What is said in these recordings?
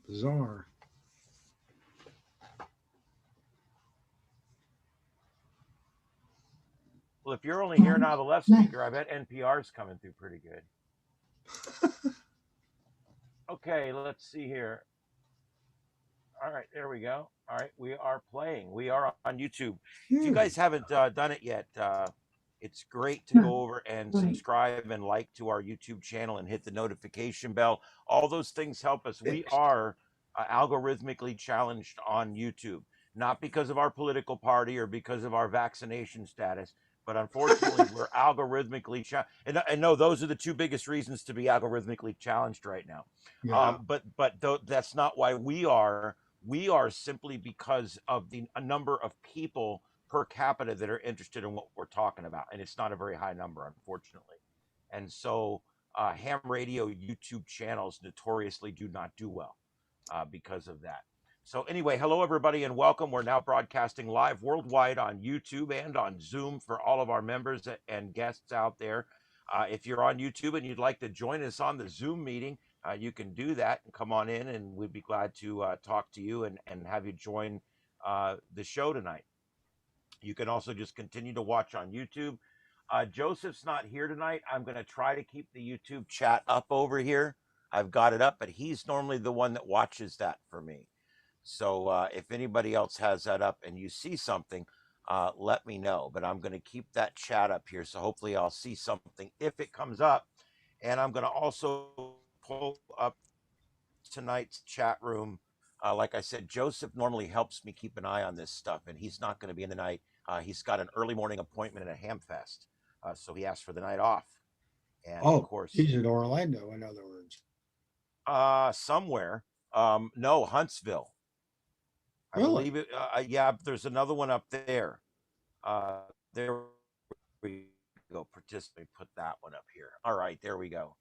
Bizarre. Well, if you're only hearing out of the left speaker, I bet NPR's coming through pretty good. Okay, let's see here. All right, there we go. All right, we are playing. We are on YouTube. If you Phew. guys haven't done it yet, it's great to go over and subscribe and like to our YouTube channel and hit the notification bell. All those things help us. We Fixed. are algorithmically challenged on YouTube, not because of our political party or because of our vaccination status, but unfortunately, we're algorithmically challenged. And no, those are the two biggest reasons to be algorithmically challenged right now. Yeah. That's not why we are. We are simply because of the a number of people per capita that are interested in what we're talking about, and it's not a very high number, unfortunately. And so, ham radio YouTube channels notoriously do not do well because of that. So, anyway, hello everybody, and welcome. We're now broadcasting live worldwide on YouTube and on Zoom for all of our members and guests out there. If you're on YouTube and you'd like to join us on the Zoom meeting, you can do that and come on in, and we'd be glad to talk to you and have you join the show tonight. You can also just continue to watch on YouTube. Joseph's not here tonight. I'm going to try to keep the YouTube chat up over here. I've got it up, but he's normally the one that watches that for me. So if anybody else has that up and you see something, let me know. But I'm going to keep that chat up here. So hopefully I'll see something if it comes up. And I'm going to also pull up tonight's chat room. Like I said, Joseph normally helps me keep an eye on this stuff, and he's not going to be in the night. He's got an early morning appointment at a ham fest. So he asked for the night off. And of Oh, course, he's in Orlando, in other words. somewhere, no, Huntsville. I Really? believe it. Yeah, there's another one up there. There we go. Participate. Put that one up here. All right, there we go.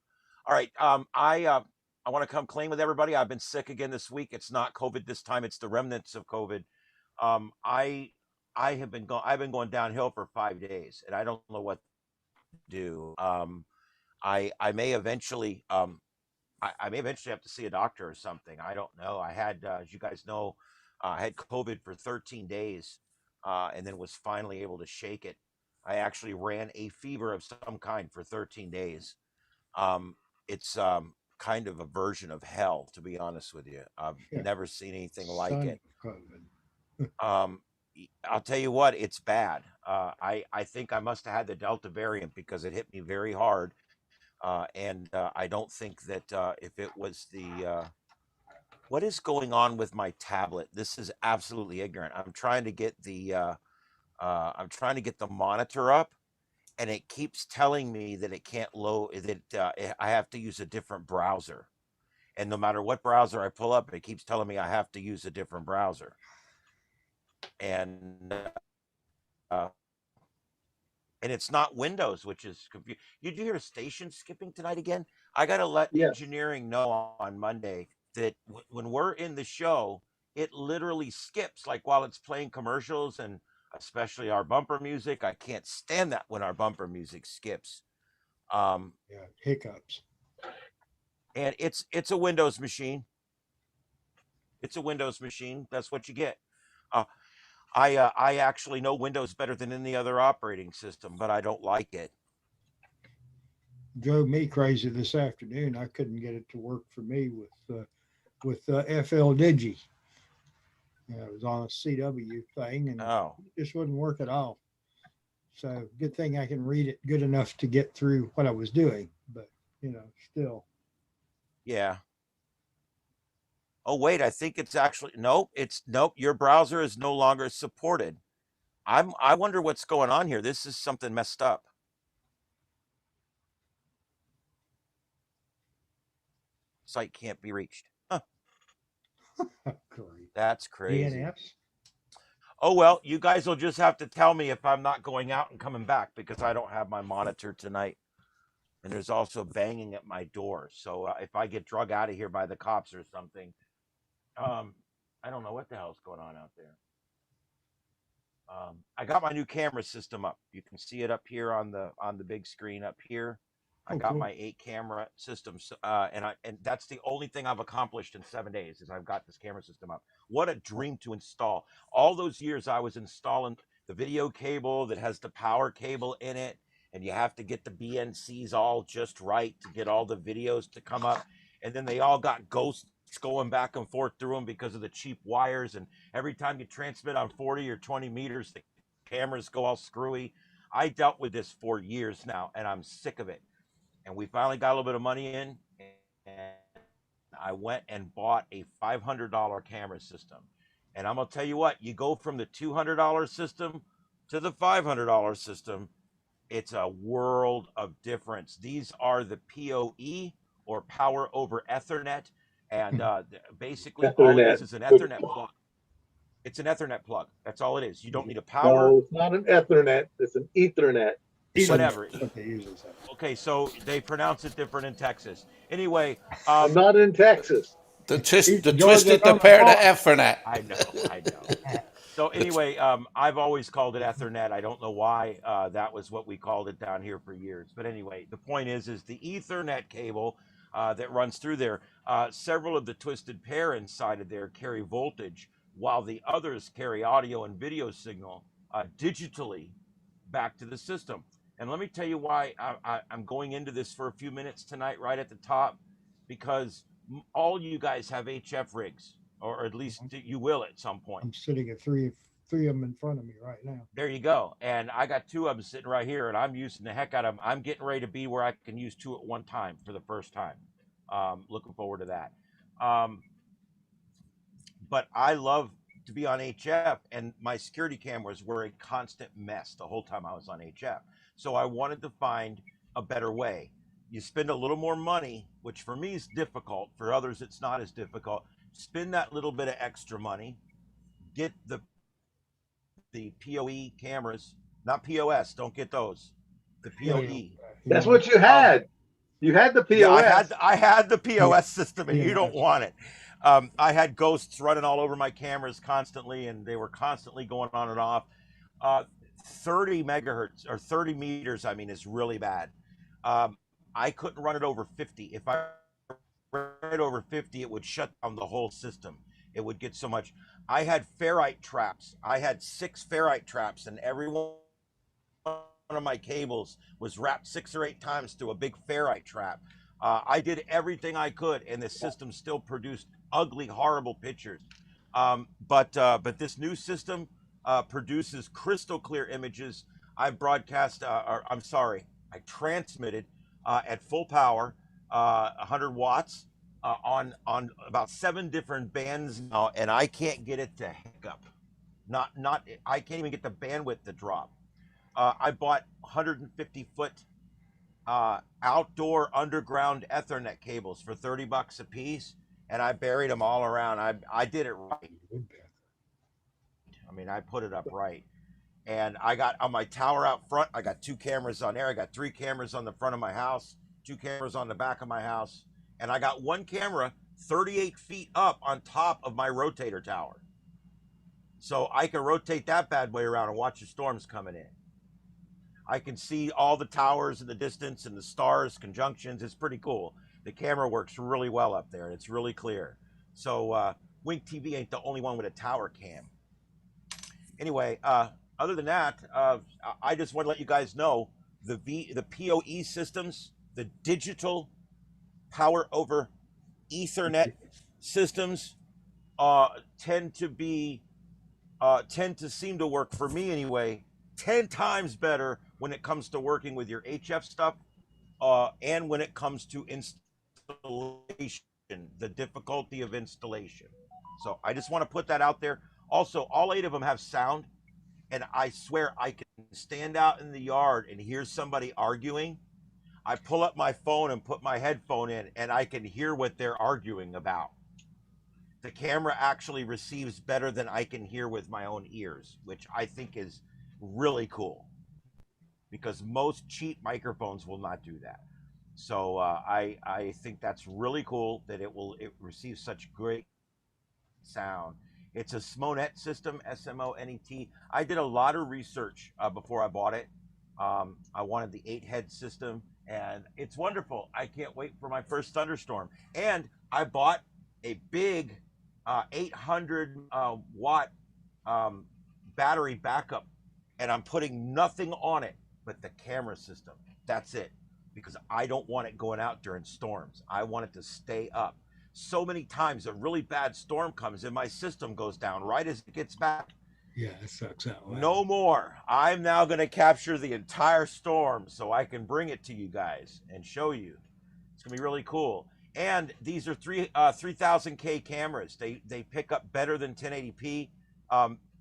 All right. I want to come clean with everybody. I've been sick again this week. It's not COVID this time. It's the remnants of COVID. Um, I I have been going. I've been going downhill for 5 days, and I don't know what to do. I may eventually I may eventually have to see a doctor or something. I don't know. I had, as you guys know, I had COVID for 13 days, and then was finally able to shake it. I actually ran a fever of some kind for 13 days. It's kind of a version of hell, to be honest with you. I've Yeah. never seen anything like Son it. of COVID. Um, I'll tell you what, it's bad. I think I must have had the Delta variant because it hit me very hard. And I don't think that if it was what is going on with my tablet? This is absolutely ignorant. I'm trying to get the monitor up, and it keeps telling me that it can't load. That I have to use a different browser, and no matter what browser I pull up, it keeps telling me I have to use a different browser. And and it's not Windows, which is confusing. Did you hear station skipping tonight again? I got to let Yes. engineering know on Monday that when we're in the show, it literally skips like while it's playing commercials and especially our bumper music. I can't stand that when our bumper music skips. Um, Yeah. Hiccups. and it's a Windows machine. It's a Windows machine. That's what you get. Uh, I actually know Windows better than any other operating system, but I don't like it. Drove me crazy this afternoon. I couldn't get it to work for me with FL Digi. It was on a CW thing, and Oh, it just wouldn't work at all. So good thing I can read it good enough to get through what I was doing. But still, yeah. Oh wait, I think it's actually nope. It's nope. Your browser is no longer supported. I wonder what's going on here. This is something messed up. Site can't be reached. Huh, great. that's crazy. DNS. Oh well, you guys will just have to tell me if I'm not going out and coming back because I don't have my monitor tonight. And there's also banging at my door. So if I get drug out of here by the cops or something, um, I don't know what the hell's going on out there. I got my new camera system up. You can see it up here on the big screen up here. I Oh, got cool. my 8 camera system, and that's the only thing I've accomplished in 7 days is I've got this camera system up. What a dream to install! All those years I was installing the video cable that has the power cable in it, and you have to get the BNCs all just right to get all the videos to come up, and then they all got ghosts going back and forth through them because of the cheap wires, and every time you transmit on 40 or 20 meters, the cameras go all screwy. I dealt with this for years now, and I'm sick of it. And we finally got a little bit of money in, and I went and bought a $500 camera system. And I'm gonna tell you what, you go from the $200 system to the $500 system, it's a world of difference. These are the PoE, or power over Ethernet, and basically all it Ethernet. is an Good. Ethernet plug. It's an Ethernet plug. That's all it is. You don't need a power, No, it's not an Ethernet. It's an Ethernet. Ethernet, whatever. what they usually say. Okay, so they pronounce it different in Texas. Anyway, I'm not in Texas. The Georgia twisted the don't pair to call Ethernet. I know, I know. it. So anyway, I've always called it Ethernet. I don't know why that was what we called it down here for years. But anyway, the point is the Ethernet cable that runs through there. Several of the twisted pair inside of there carry voltage, while the others carry audio and video signal digitally back to the system. And let me tell you why I'm going into this for a few minutes tonight, right at the top, because all you guys have HF rigs, or at least you will at some point. I'm sitting at three of them in front of me right now. There you go. And I got 2 of them sitting right here, and I'm using the heck out of them. I'm getting ready to be where I can use 2 at one time for the first time. Looking forward to that. But I love to be on HF, and my security cameras were a constant mess the whole time I was on HF. So I wanted to find a better way. You spend a little more money, which for me is difficult. For others, it's not as difficult. Spend that little bit of extra money, get the PoE cameras, not POS. Don't get those. The Yeah, PoE. That's what you had. You had the POS. Yeah, I had the POS system, and you POS. don't want it. I had ghosts running all over my cameras constantly, and they were constantly going on and off. 30 megahertz or 30 meters, I mean, is really bad. I couldn't run it over 50. If I ran it over 50, it would shut down the whole system. It would get so much. I had ferrite traps. I had 6 ferrite traps, and every one of my cables was wrapped 6 or 8 times through a big ferrite trap. I did everything I could, and the system still produced ugly, horrible pictures. But this new system produces crystal clear images. I broadcast, I transmitted at full power, 100 watts on about 7 different bands now, and I can't get it to hiccup. I can't even get the bandwidth to drop. I bought 150-foot outdoor underground Ethernet cables for $30 a piece, and I buried them all around. I did it right. I mean, I put it up right. And I got on my tower out front, I got 2 cameras on there. I got 3 cameras on the front of my house, 2 cameras on the back of my house. And I got 1 camera 38 feet up on top of my rotator tower. So I can rotate that bad boy around and watch the storms coming in. I can see all the towers in the distance and the stars, conjunctions. It's pretty cool. The camera works really well up there, and it's really clear. So Wink TV ain't the only one with a tower cam. Anyway, other than that, I just want to let you guys know the PoE systems, the digital power over Ethernet systems, tend to seem to work, for me anyway, 10 times better when it comes to working with your HF stuff, and when it comes to installation, the difficulty of installation. So I just want to put that out there. Also, all 8 of them have sound, and I swear I can stand out in the yard and hear somebody arguing. I pull up my phone and put my headphone in, and I can hear what they're arguing about. The camera actually receives better than I can hear with my own ears, which I think is really cool, because most cheap microphones will not do that. So I think that's really cool that it receives such great sound. It's a Smonet system, SMONET. I did a lot of research before I bought it. I wanted the 8-head system, and it's wonderful. I can't wait for my first thunderstorm. And I bought a big 800 watt um, battery backup, and I'm putting nothing on it but the camera system. That's it, because I don't want it going out during storms. I want it to stay up. So many times a really bad storm comes and my system goes down right as it gets back. Yeah, it sucks that way. No more. I'm now going to capture the entire storm so I can bring it to you guys and show you. It's going to be really cool. And these are 3000K cameras. They pick up better than 1080p.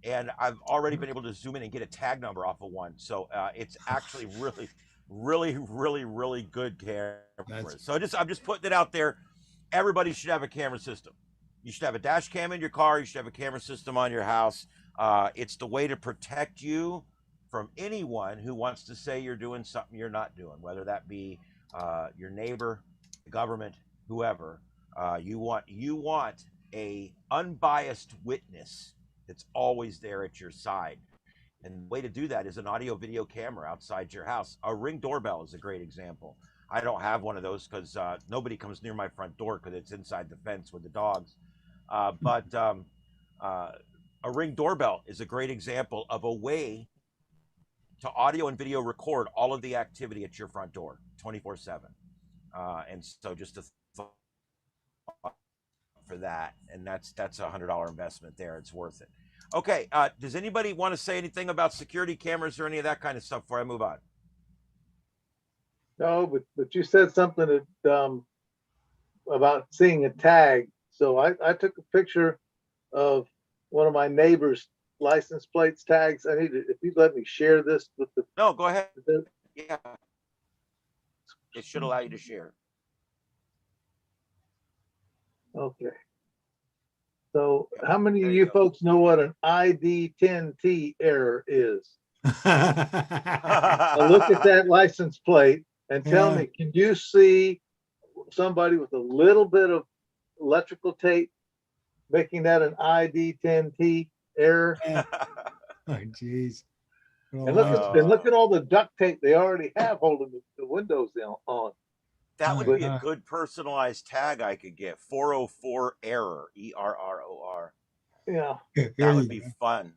And I've already been able to zoom in and get a tag number off of one. So it's actually really good cameras. So I'm just putting it out there. Everybody should have a camera system. You should have a dash cam in your car. You should have a camera system on your house. It's the way to protect you from anyone who wants to say you're doing something you're not doing, whether that be your neighbor, the government, whoever. You want a unbiased witness that's always there at your side. And the way to do that is an audio video camera outside your house. A Ring doorbell is a great example. I don't have one of those because nobody comes near my front door because it's inside the fence with the dogs. But a Ring doorbell is a great example of a way to audio and video record all of the activity at your front door 24/7. And so just a thought for that, and that's $100 investment there. It's worth it. Okay, does anybody want to say anything about security cameras or any of that kind of stuff before I move on? No, but you said something that about seeing a tag. So I took a picture of one of my neighbor's license plates tags. I need to, if you'd let me share this with the. No, go ahead. Yeah, it should allow you to share. Okay. So how many of you folks know what an ID10T error is? Now look at that license plate and tell me, can you see somebody with a little bit of electrical tape making that an ID10T error? Oh, geez. And look at all the duct tape they already have holding the windows on. That would be a good personalized tag I could get. 404 error, ERROR. Yeah. That would be fun.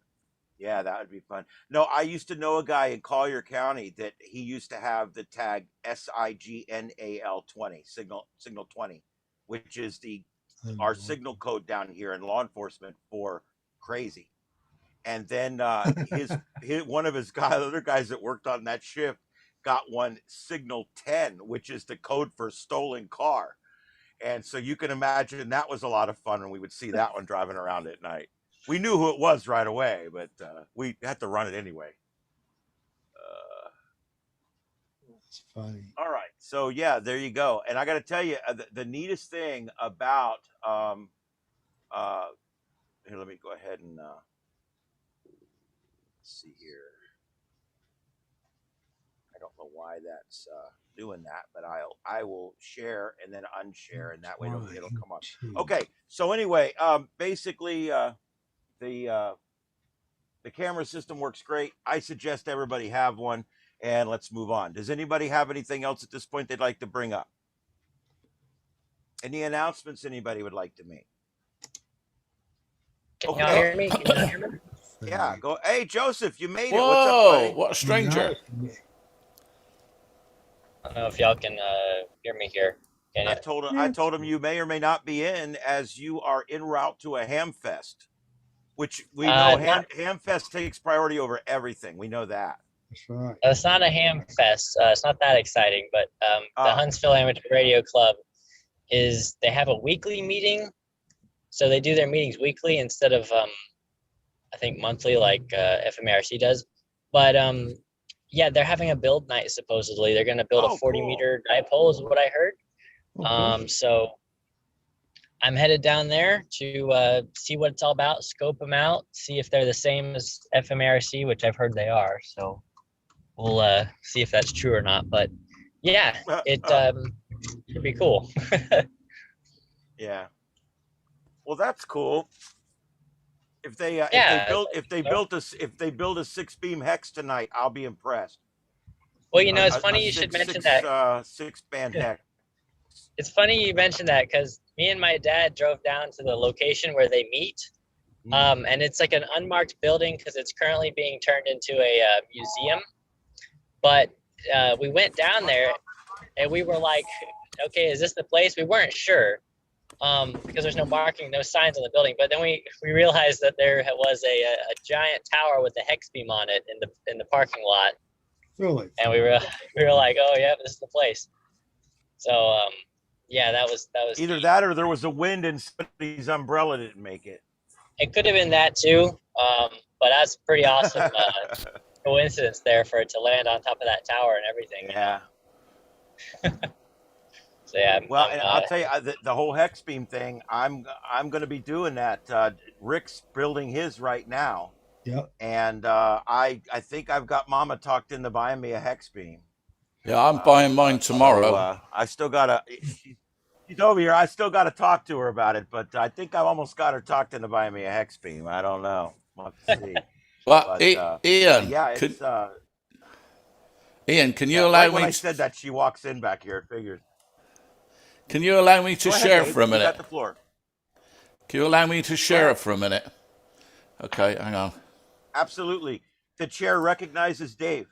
Yeah, that would be fun. No, I used to know a guy in Collier County that he used to have the tag SIGNAL 20, signal 20, which is our signal code down here in law enforcement for crazy. And then one of his other guys that worked on that shift got one signal 10, which is the code for stolen car. And so you can imagine that was a lot of fun when we would see that one driving around at night. We knew who it was right away, but we had to run it anyway. That's funny. All right. So, yeah, there you go. And I got to tell you, the neatest thing about here, let me go ahead and let's see here. I don't know why that's doing that, but I will share and then unshare, and that way it'll come up. Okay. So anyway, basically, the camera system works great. I suggest everybody have one, and let's move on. Does anybody have anything else at this point they'd like to bring up? Any announcements anybody would like to make? Can y'all hear me? Can you hear me? Yeah, go. Hey, Joseph, you made it. Whoa, What's up, buddy? what a stranger. I don't know if y'all can hear me here. Can I you? told him you may or may not be in, as you are en route to a ham fest, which we know ham fest takes priority over everything. We know that. That's right. It's not a ham fest. It's not that exciting, but the Huntsville Amateur Radio Club they have a weekly meeting. So they do their meetings weekly instead of, I think, monthly like FMARC does. But yeah, they're having a build night, supposedly. They're going to build a 40-meter dipole is what I heard. Okay. So I'm headed down there to see what it's all about, scope them out, see if they're the same as FMARC, which I've heard they are. So we'll see if that's true or not. But yeah, it should be cool. Yeah. Well, that's cool. If they build a 6-beam hex tonight, I'll be impressed. Well, you know, it's A funny you should mention that. 6-band hex. It's funny you mentioned that because me and my dad drove down to the location where they meet. And it's like an unmarked building because it's currently being turned into a museum. But we went down there and we were like, okay, is this the place? We weren't sure because there's no marking, no signs on the building. But then we realized that there was a giant tower with a hex beam on it in the parking lot. Really? And we were like, oh yeah, this is the place. So yeah, that was Either that or there was a wind and somebody's umbrella didn't make it. It could have been that too, but that's pretty awesome coincidence there for it to land on top of that tower and everything. Yeah. So yeah. Well, and I'll tell you the whole hex beam thing. I'm going to be doing that. Rick's building his right now. Yep. And I think I've got Mama talked into buying me a hex beam. Yeah, I'm buying mine tomorrow. So, I still gotta. She's over here. I still got to talk to her about it, but I think I've almost got her talked into buying me a hex beam. I don't know. We'll have to see. Well, But, Ian, yeah, it's Ian, can you yeah, allow right when me? I said that, she walks in back here. It figures. Can you allow me to Go ahead, share Dave. for a You minute? got the floor. Can you allow me to share for a minute? Okay, hang on. Absolutely. The chair recognizes Dave.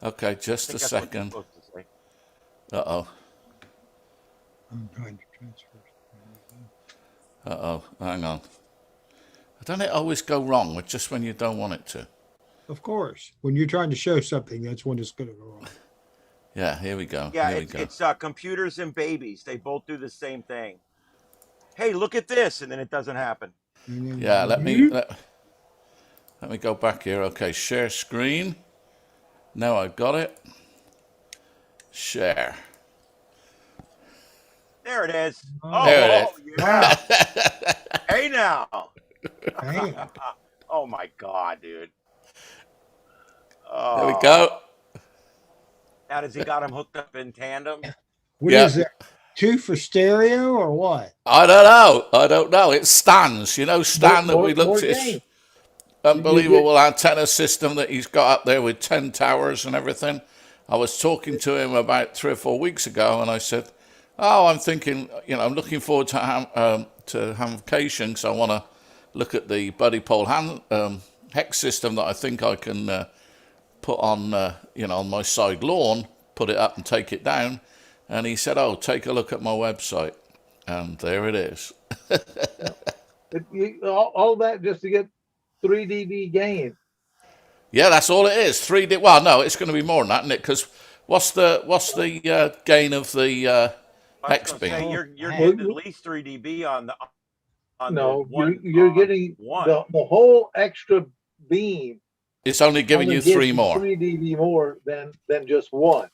Okay, I just think a that's what you're second. supposed to say. Uh-oh. I'm trying to transfer. Uh-oh. Hang on. Don't it always go wrong just when you don't want it to? Of course, when you're trying to show something, that's when it's going to go wrong. Yeah, here we go. Yeah, Here we go. it's computers and babies. They both do the same thing. Hey, look at this, and then it doesn't happen. Yeah, let me go back here. Okay, share screen. Now I've got it. Share. There it is. There it is. Yeah. Hey now. Damn. Oh my God, dude. There we go. Now, does he got him hooked up in tandem? What Yeah. is that? 2 for stereo or what? I don't know. It stands. You know, Stan that we looked at. His unbelievable antenna system that he's got up there with 10 towers and everything. I was talking to him about 3 or 4 weeks ago, and I said, "Oh, I'm thinking, I'm looking forward to Hamcation, so I want to look at the Buddy Pole hex system that I think I can put on, on my side lawn, put it up and take it down." And he said, "Oh, take a look at my website," and there it is. All that just to get 3 dB gain. Yeah, that's all it is. 3D. Well, no, it's going to be more than that, isn't it? Because what's the gain of the hex beam? You're getting at least 3 dB on the you're getting the whole extra beam. It's only giving you 3 more. 3 dB more than just one.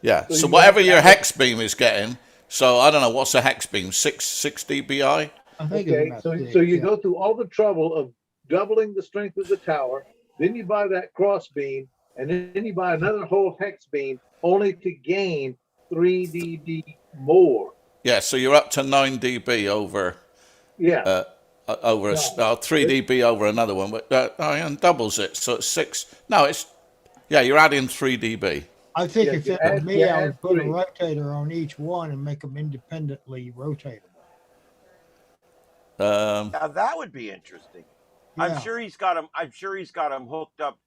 Yeah. So whatever your hex beam is getting. So I don't know what's a hex beam. 6 dBi. I think Okay, so you go through all the trouble of doubling the strength of the tower, then you buy that cross beam, and then you buy another whole hex beam, only to gain 3 dB more. Yeah, so you're up to 9 dB over. Yeah. Over 3 dB over another one, but and doubles it, so it's 6. No, you're adding 3 dB. I think if it were me, I would put a rotator on each one and make them independently rotatable. Now that would be interesting. Yeah. I'm sure he's got them hooked up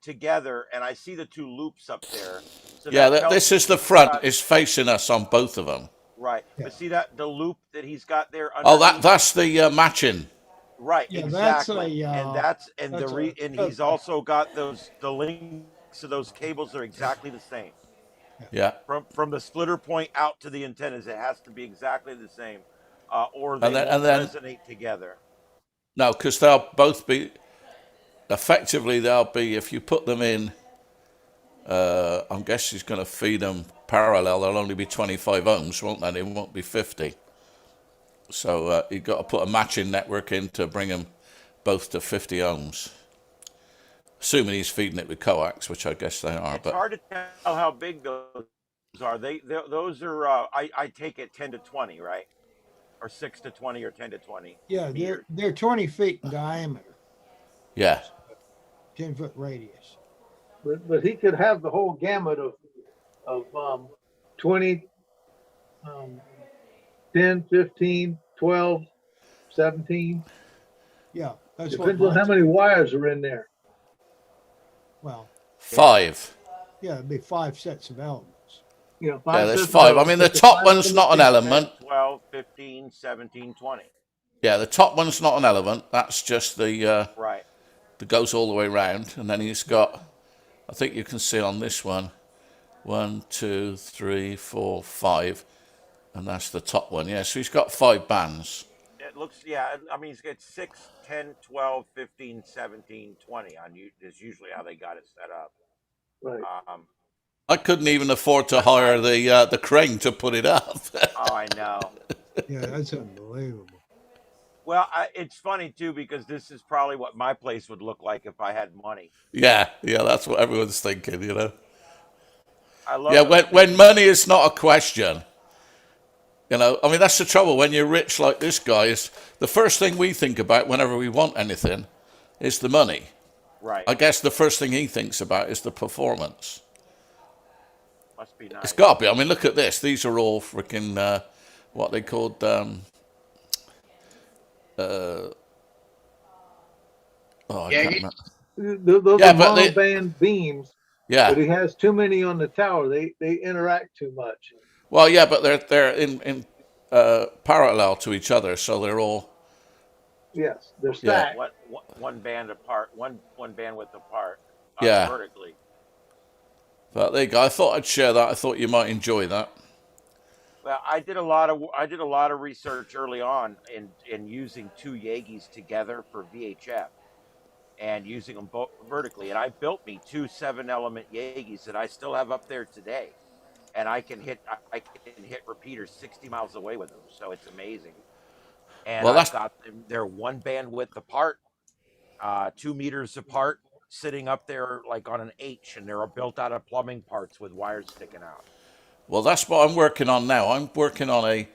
together, and I see the 2 loops up there. So this is the front. It's facing us on both of them. Right, yeah. But see that the loop that he's got there. That's the matching. Right, yeah, exactly, and he's also got the links to those cables are exactly the same. Yeah. From the splitter point out to the antennas, it has to be exactly the same, or they won't resonate together. No, because they'll both be. Effectively, they'll be if you put them in. I guess he's going to feed them parallel. They'll only be 25 ohms, won't they? It won't be 50. So you've got to put a matching network in to bring them both to 50 ohms. Assuming he's feeding it with coax, which I guess they are. It's hard to tell how big those are. Those are I take it 10 to 20, right? Or 6 to 20 or 10 to 20. Yeah, they're 20 feet in diameter. Yeah. 10-foot radius. but he could have the whole gamut of 20, 10, 15, 12, 17. Yeah, that's what Depends on how mine's. many wires are in there. Well, 5. yeah, it'd be 5 sets of elements. You know, Yeah, 5 there's sets of 5. I elements. mean, the It's a top 5 one's element not an beam. 10, element. 12, 15, 17, 20. Yeah, the top one's not an element. That's just the Right. that goes all the way round. And then he's got, I think you can see on this one, 1, 2, 3, 4, 5. And that's the top one. Yeah, so he's got 5 bands. It looks, yeah, I mean, he's got 6, 10, 12, 15, 17, 20 on you. Is usually how they got it set up. Right. I couldn't even afford to But hire the crane to put it up. Oh, I know. Yeah, that's unbelievable. Well, it's funny too because this is probably what my place would look like if I had money. Yeah, that's what everyone's thinking, you know. I love Yeah, those when things. money is not a question, you know. I mean, that's the trouble when you're rich like this guy. Is the first thing we think about whenever we want anything is the money. Right. I guess the first thing he thinks about is the performance. Must be It's nice. got to be. I mean, look at this. These are all freaking what they called. I can't remember. Those Yeah, are but monoband beams, yeah. but he has too many on the tower. They interact too much. Well, yeah, but they're in parallel to each other, so they're all. Yes, they're Yeah. stacked. One band apart, one bandwidth apart, Yeah. vertically. But there you go. I thought I'd share that. I thought you might enjoy that. Well, I did a lot of research early on in using 2 Yagis together for VHF and using them both vertically, and I built me 2 7-element Yagis that I still have up there today, and I can hit repeaters 60 miles away with them, so it's amazing. And Well, I've that's got them; they're 1 bandwidth apart, 2 meters apart, sitting up there like on an H, and they're built out of plumbing parts with wires sticking out. what I'm working on now. I'm working on a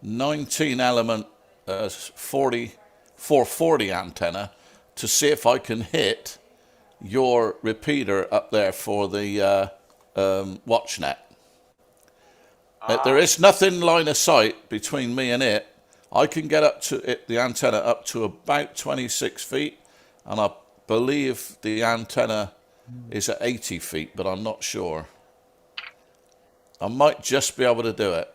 19-element 440 antenna to see if I can hit your repeater up there for the WatchNet. There is nothing line of sight between me and it. I can get up to it, the antenna up to about 26 feet, and I believe the antenna is at 80 feet, but I'm not sure. I might just be able to do it,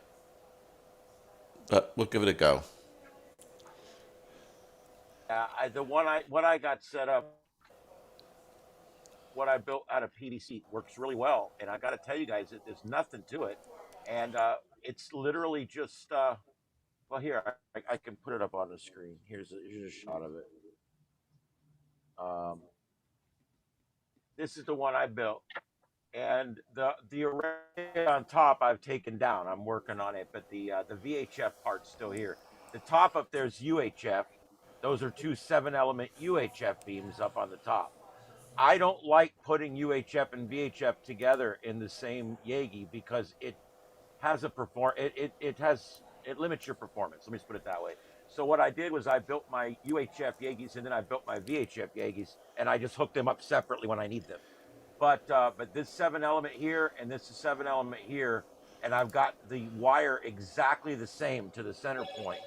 but we'll give it a go. What I got set up, what I built out of PVC works really well, and I got to tell you guys that there's nothing to it, and it's literally just well, here I can put it up on the screen. Here's a shot of it. This is the one I built, and the array on top I've taken down. I'm working on it, but the VHF part's still here. The top up there's UHF. Those are 2 7-element UHF beams up on the top. I don't like putting UHF and VHF together in the same Yagi because it has it limits your performance. Let me just put it that way. So what I did was I built my UHF Yagis and then I built my VHF Yagis and I just hooked them up separately when I need them. But this 7-element here and this is 7-element here, and I've got the wire exactly the same to the center point,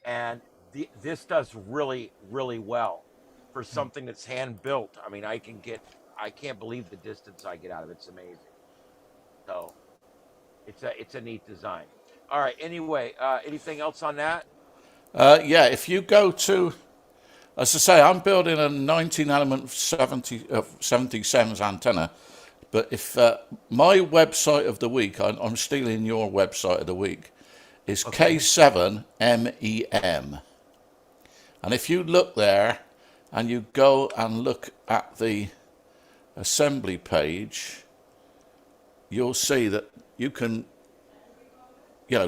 and this does really well for something that's hand built. I mean, I can't believe the distance I get out of it. It's amazing. So it's a neat design. All right. Anyway, anything else on that? Yeah, if you go to, as I say, I'm building a 19-element 77's antenna. But if my website of the week, I'm stealing your website of the week, is K7MEM. And if you look there and you go and look at the assembly page, you'll see that you can,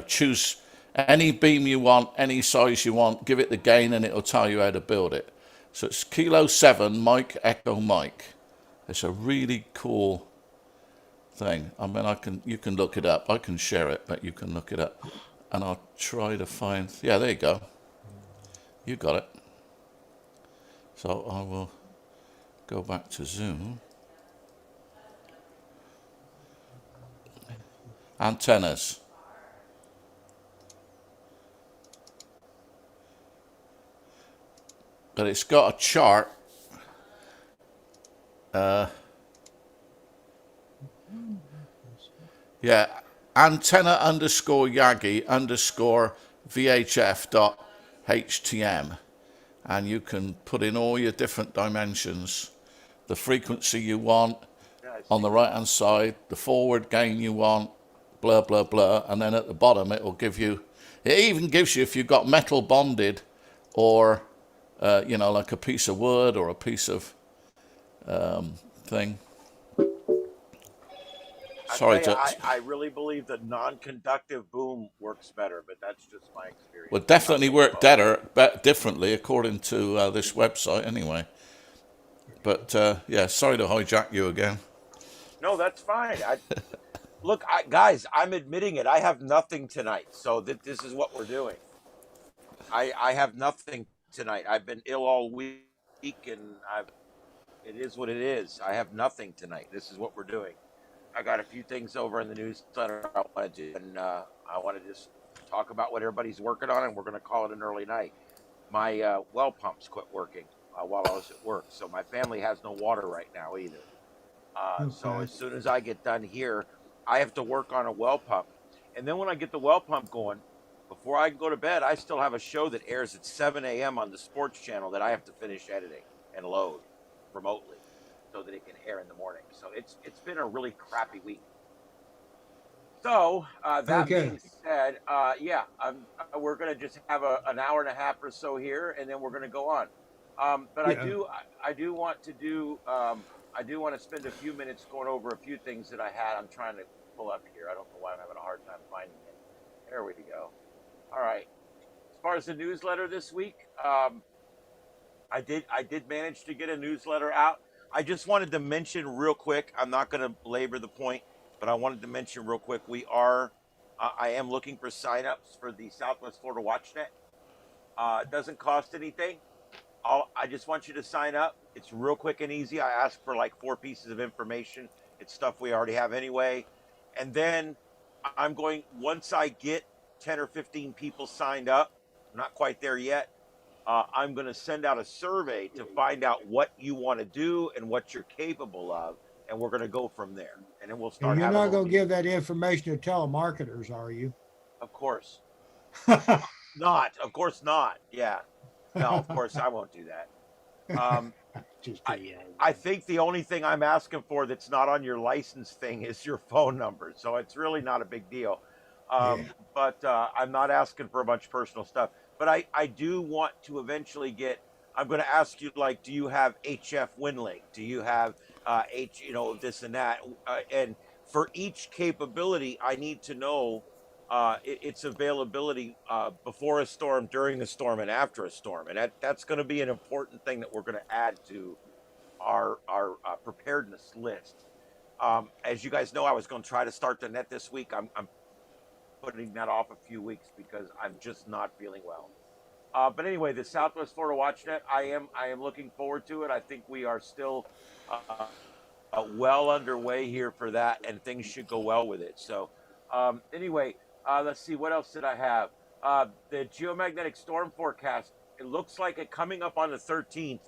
choose any beam you want, any size you want, give it the gain, and it'll tell you how to build it. So it's Kilo 7 Mike Echo Mike. It's a really cool thing. I mean, you can look it up. I can share it, but you can look it up. And I'll try to find, yeah, there you go. You got it. So I will go back to Zoom. antennas. But it's got a chart. Yeah, antenna underscore Yagi underscore VHF dot HTM. And you can put in all your different dimensions, the frequency you want on the right hand side, the forward gain you want, blah, blah, blah. And then at the bottom, it will give you, it even gives you if you've got metal bonded or, like a piece of wood or a piece of thing. Sorry to. I really believe the non-conductive boom works better, but that's just my experience. Would definitely work better, differently, according to this website, anyway. But yeah, sorry to hijack you again. No, that's fine. Look, guys, I'm admitting it. I have nothing tonight, so this is what we're doing. I have nothing tonight. I've been ill all week, and it is what it is. I have nothing tonight. This is what we're doing. I got a few things over in the newsletter I want to do, and I want to just talk about what everybody's working on, and we're going to call it an early night. My well pumps quit working while I was at work, so my family has no water right now either. So as soon as I get done here, I have to work on a well pump, and then when I get the well pump going, before I go to bed, I still have a show that airs at 7 a.m. on the sports channel that I have to finish editing and load remotely, so that it can air in the morning. So it's been a really crappy week. So that being said, we're going to just have an hour and a half or so here, and then we're going to go on. But yeah. I do want to do. I do want to spend a few minutes going over a few things that I had. I'm trying to pull up here. I don't know why I'm having a hard time finding it. There we go. All right. As far as the newsletter this week, I did manage to get a newsletter out. I just wanted to mention real quick, I'm not going to belabor the point, but I wanted to mention real quick, I am looking for signups for the Southwest Florida WatchNet. It doesn't cost anything. I just want you to sign up. It's real quick and easy. I ask for like 4 pieces of information. It's stuff we already have anyway. And then once I get 10 or 15 people signed up, I'm not quite there yet, I'm going to send out a survey to find out what you want to do and what you're capable of, and we're going to go from there. And then we'll start. And you're not going to give that information to telemarketers, are you? Of course not. Of course not. Yeah. No, of course I won't do that. I think the only thing I'm asking for that's not on your license thing is your phone number, so it's really not a big deal. But I'm not asking for a bunch of personal stuff. But I do want to eventually I'm going to ask you, like, do you have HF WinLink? Do you have this and that? And for each capability, I need to know its availability before a storm, during a storm, and after a storm. And that's going to be an important thing that we're going to add to our preparedness list. As you guys know, I was going to try to start the net this week. I'm putting that off a few weeks because I'm just not feeling well. But anyway, the Southwest Florida WatchNet, I am looking forward to it. I think we are still well underway here for that, and things should go well with it. So anyway, let's see, what else did I have? The geomagnetic storm forecast, it looks like it coming up on the 13th,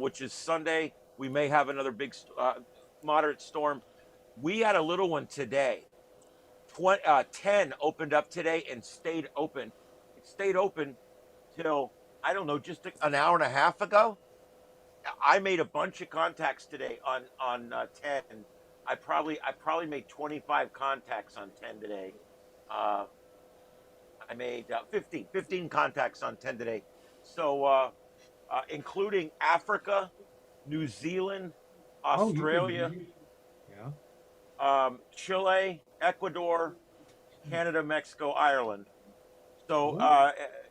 which is Sunday. We may have another big moderate storm. We had a little one today. 10 opened up today and stayed open. It stayed open till, I don't know, just an hour and a half ago. I made a bunch of contacts today on 10. I probably made 25 contacts on 10 today. I made 15 contacts on 10 today. So including Africa, New Zealand, Australia, Chile, Ecuador, Canada, Mexico, Ireland. So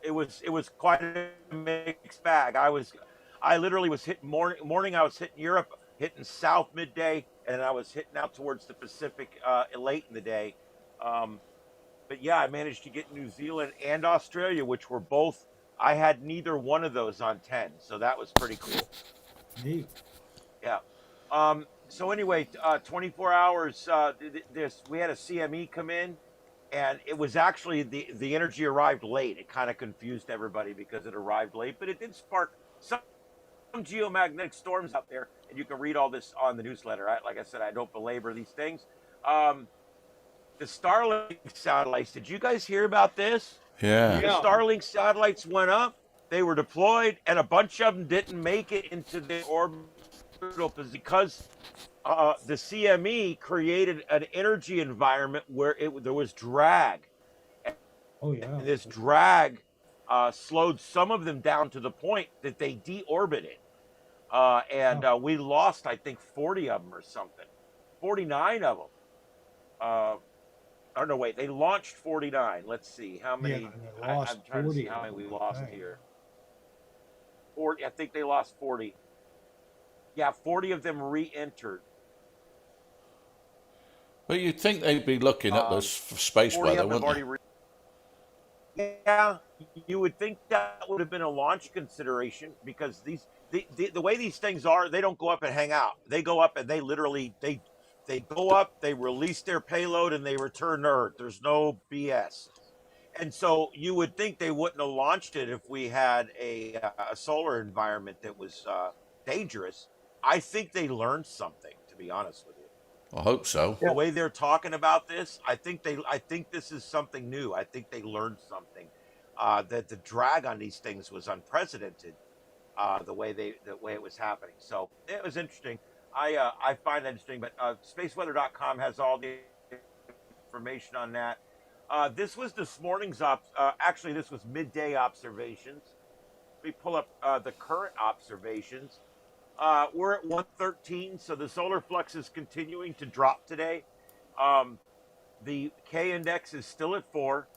it was quite a mixed bag. I literally was hitting morning. I was hitting Europe, hitting South midday, and I was hitting out towards the Pacific late in the day. But yeah, I managed to get New Zealand and Australia, which were both. I had neither one of those on 10, so that was pretty cool. Neat. Yeah. So anyway, 24 hours. This we had a CME come in, and it was actually the energy arrived late. It kind of confused everybody because it arrived late, but it did spark some geomagnetic storms out there, and you can read all this on the newsletter. Like I said, I don't belabor these things. Um, the Starlink satellites. Did you guys hear about this? Yeah. The Starlink satellites went up. They were deployed, and a bunch of them didn't make it into the orbital because the CME created an energy environment where there was drag. Oh yeah. And this drag slowed some of them down to the point that they deorbited. We lost, I think, 40 of them or something. 49 of them. Or no, wait, they launched 49. Let's see how many. Yeah, they lost I'm trying to see 40 how many of we them, lost I think. here. 40. I think they lost 40. Yeah, 40 of them re-entered. Well, you'd think they'd be looking at the space 40 weather, of them have wouldn't already. they? Yeah, you would think that would have been a launch consideration because the way these things are, they don't go up and hang out. They go up and they literally they go up, they release their payload, and they return to Earth. There's no BS. And so you would think they wouldn't have launched it if we had a solar environment that was dangerous. I think they learned something, to be honest with you. I hope so. The way they're talking about this, I think this is something new. I think they learned something. That the drag on these things was unprecedented. The way it was happening. So it was interesting. I find that interesting. But spaceweather.com has all the information on that. This was this morning's actually this was midday observations. Let me pull up the current observations. We're at 113, so the solar flux is continuing to drop today. The K index is still at 4,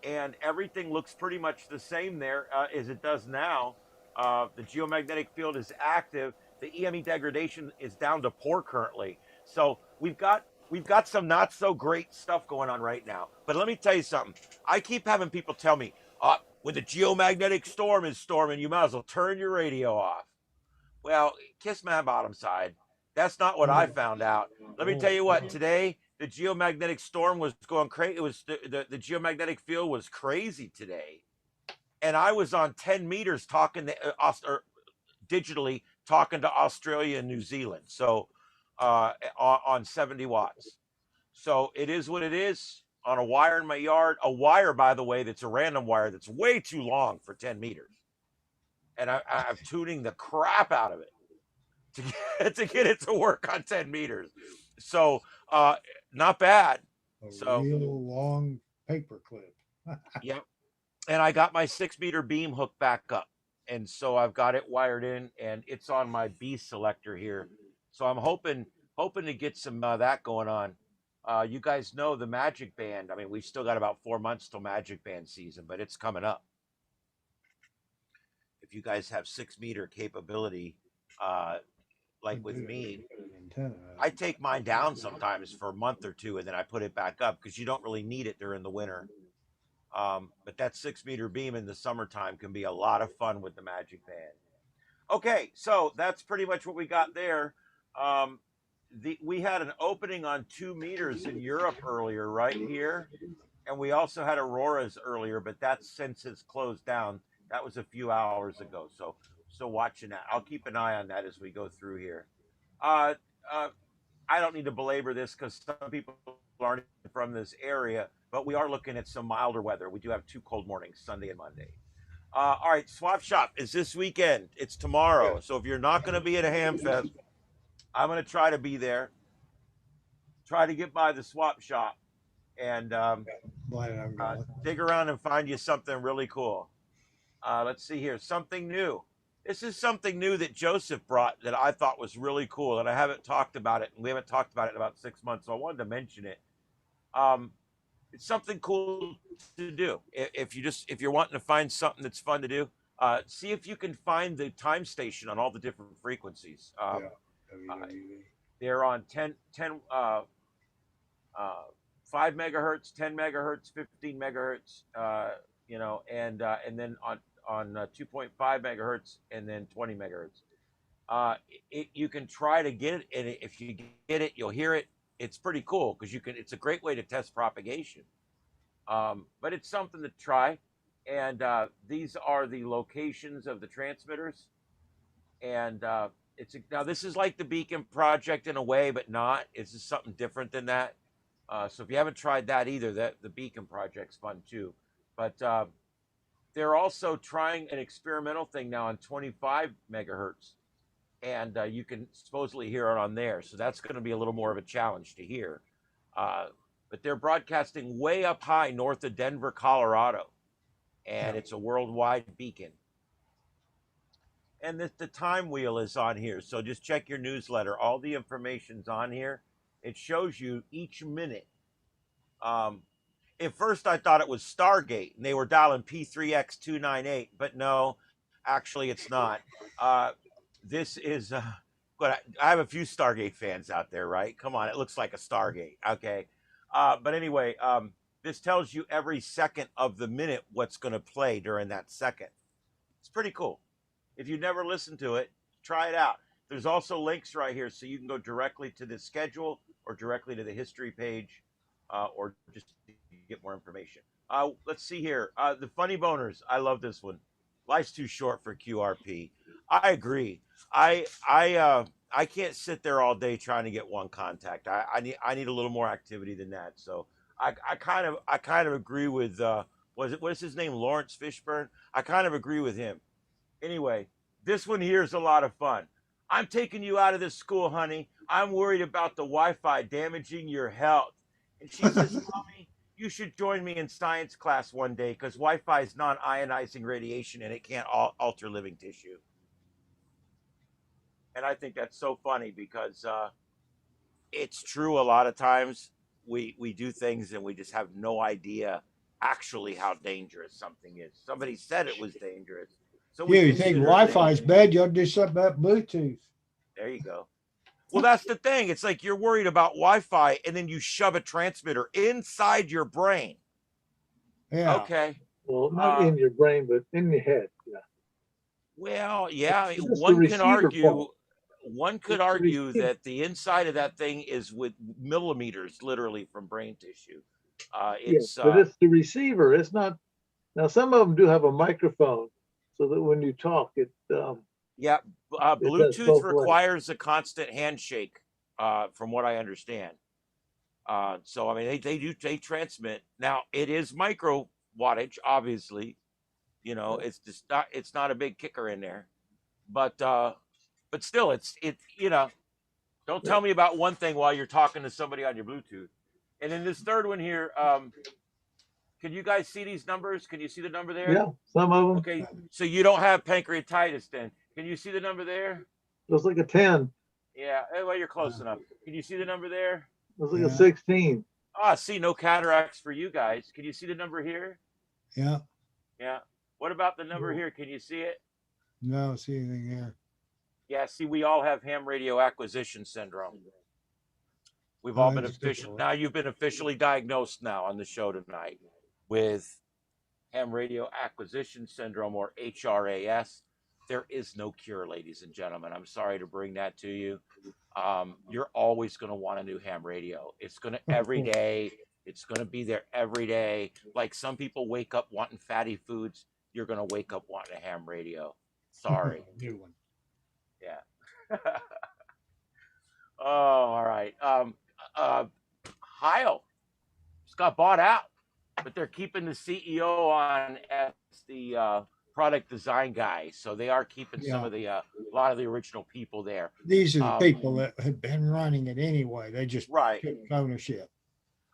and everything looks pretty much the same there as it does now. The geomagnetic field is active. The EME degradation is down to poor currently. So we've got some not so great stuff going on right now. But let me tell you something. I keep having people tell me, when the geomagnetic storm is storming, you might as well turn your radio off. Well, kiss my bottom side. That's not what I found out. Let me tell you what. Today, the geomagnetic storm was going crazy. It was the geomagnetic field was crazy today, and I was on 10 meters talking to digitally talking to Australia and New Zealand. So on 70 watts. So it is what it is on a wire in my yard. A wire, by the way, that's a random wire that's way too long for 10 meters. And I'm tuning the crap out of it to get it to work on 10 meters. So not bad. A real long paper clip. Yep. And I got my 6-meter beam hooked back up. And so I've got it wired in and it's on my B selector here. So I'm hoping to get some that going on. You guys know the Magic Band. I mean, we've still got about 4 months till Magic Band season, but it's coming up. If you guys have 6-meter capability, like with me, I take mine down sometimes for a month or two and then I put it back up because you don't really need it during the winter. But that 6-meter beam in the summertime can be a lot of fun with the Magic Band. Okay, so that's pretty much what we got there. We had an opening on 2 meters in Europe earlier, right here. And we also had auroras earlier, but that since has closed down. That was a few hours ago. So watching that. I'll keep an eye on that as we go through here. I don't need to belabor this because some people aren't from this area, but we are looking at some milder weather. We do have 2 cold mornings, Sunday and Monday. All right, Swap Shop is this weekend. It's tomorrow. So if you're not going to be at a Ham Fest, I'm going to try to be there. Try to get by the Swap Shop and dig around and find you something really cool. Let's see here. Something new. This is something new that Joseph brought that I thought was really cool, and I haven't talked about it, and we haven't talked about it in about 6 months, so I wanted to mention it. It's something cool to do. If you're wanting to find something that's fun to do, see if you can find the time station on all the different frequencies. They're on 5 megahertz, 10 megahertz, 15 megahertz, and then on 2.5 megahertz and then 20 megahertz. You can try to get it, and if you get it, you'll hear it. It's pretty cool because you can. It's a great way to test propagation. But it's something to try. And these are the locations of the transmitters. And now this is like the Beacon Project in a way, but not. It's just something different than that. So if you haven't tried that either, that the Beacon Project's fun too. But they're also trying an experimental thing now on 25 megahertz, and you can supposedly hear it on there. So that's going to be a little more of a challenge to hear. But they're broadcasting way up high north of Denver, Colorado, and it's a worldwide beacon. And the time wheel is on here, so just check your newsletter. All the information's on here. It shows you each minute. At first, I thought it was Stargate, and they were dialing P3X298, but no, actually, it's not. This is, but I have a few Stargate fans out there, right? Come on, it looks like a Stargate, okay? But anyway, this tells you every second of the minute what's going to play during that second. It's pretty cool. If you never listened to it, try it out. There's also links right here, so you can go directly to the schedule or directly to the history page, or just get more information. Let's see here. The Funny Boners. I love this one. Life's too short for QRP. I agree. I can't sit there all day trying to get one contact. I need a little more activity than that. So I kind of agree with what is his name, Lawrence Fishburne. I kind of agree with him. Anyway, this one here is a lot of fun. I'm taking you out of this school, honey. I'm worried about the Wi-Fi damaging your health. And she says, Mommy, you should join me in science class one day because Wi-Fi is non-ionizing radiation and it can't alter living tissue. And I think that's so funny because it's true a lot of times we do things and we just have no idea actually how dangerous something is. Somebody said it was dangerous. So you think Wi-Fi is bad, you'll do something about Bluetooth. There you go. Well, that's the thing. It's like you're worried about Wi-Fi and then you shove a transmitter inside your brain. Yeah. Okay. Well, not in your brain, but in your head. Yeah. Well, yeah. One could argue that the inside of that thing is with millimeters, literally, from brain tissue. Yes, but it's the receiver. It's not. Now, some of them do have a microphone, so that when you talk, it. Bluetooth requires a constant handshake, from what I understand. So I mean, they transmit. Now it is micro wattage, obviously. You know, it's not a big kicker in there, but still, it's you know. Don't tell me about one thing while you're talking to somebody on your Bluetooth. And then this third one here, can you guys see these numbers? Can you see the number there? Yeah, some of them. Okay, so you don't have pancreatitis then. Can you see the number there? Looks like a 10. Yeah, well, you're close enough. Can you see the number there? Looks like a 16. See, no cataracts for you guys. Can you see the number here? Yeah. Yeah. What about the number here? Can you see it? No, I don't see anything here. Yeah, see, we all have ham radio acquisition syndrome. We've all been now you've been officially diagnosed now on the show tonight with ham radio acquisition syndrome, or HRAS. There is no cure, ladies and gentlemen. I'm sorry to bring that to you. You're always going to want a new ham radio. It's going to every day. It's going to be there every day. Like some people wake up wanting fatty foods. You're going to wake up wanting a ham radio. Sorry. New one. Yeah. Oh, all right. Heil just got bought out, but they're keeping the CEO on as the product design guy. So they are keeping some of the a lot of the original people there. These are the people that have been running it anyway. They just took ownership.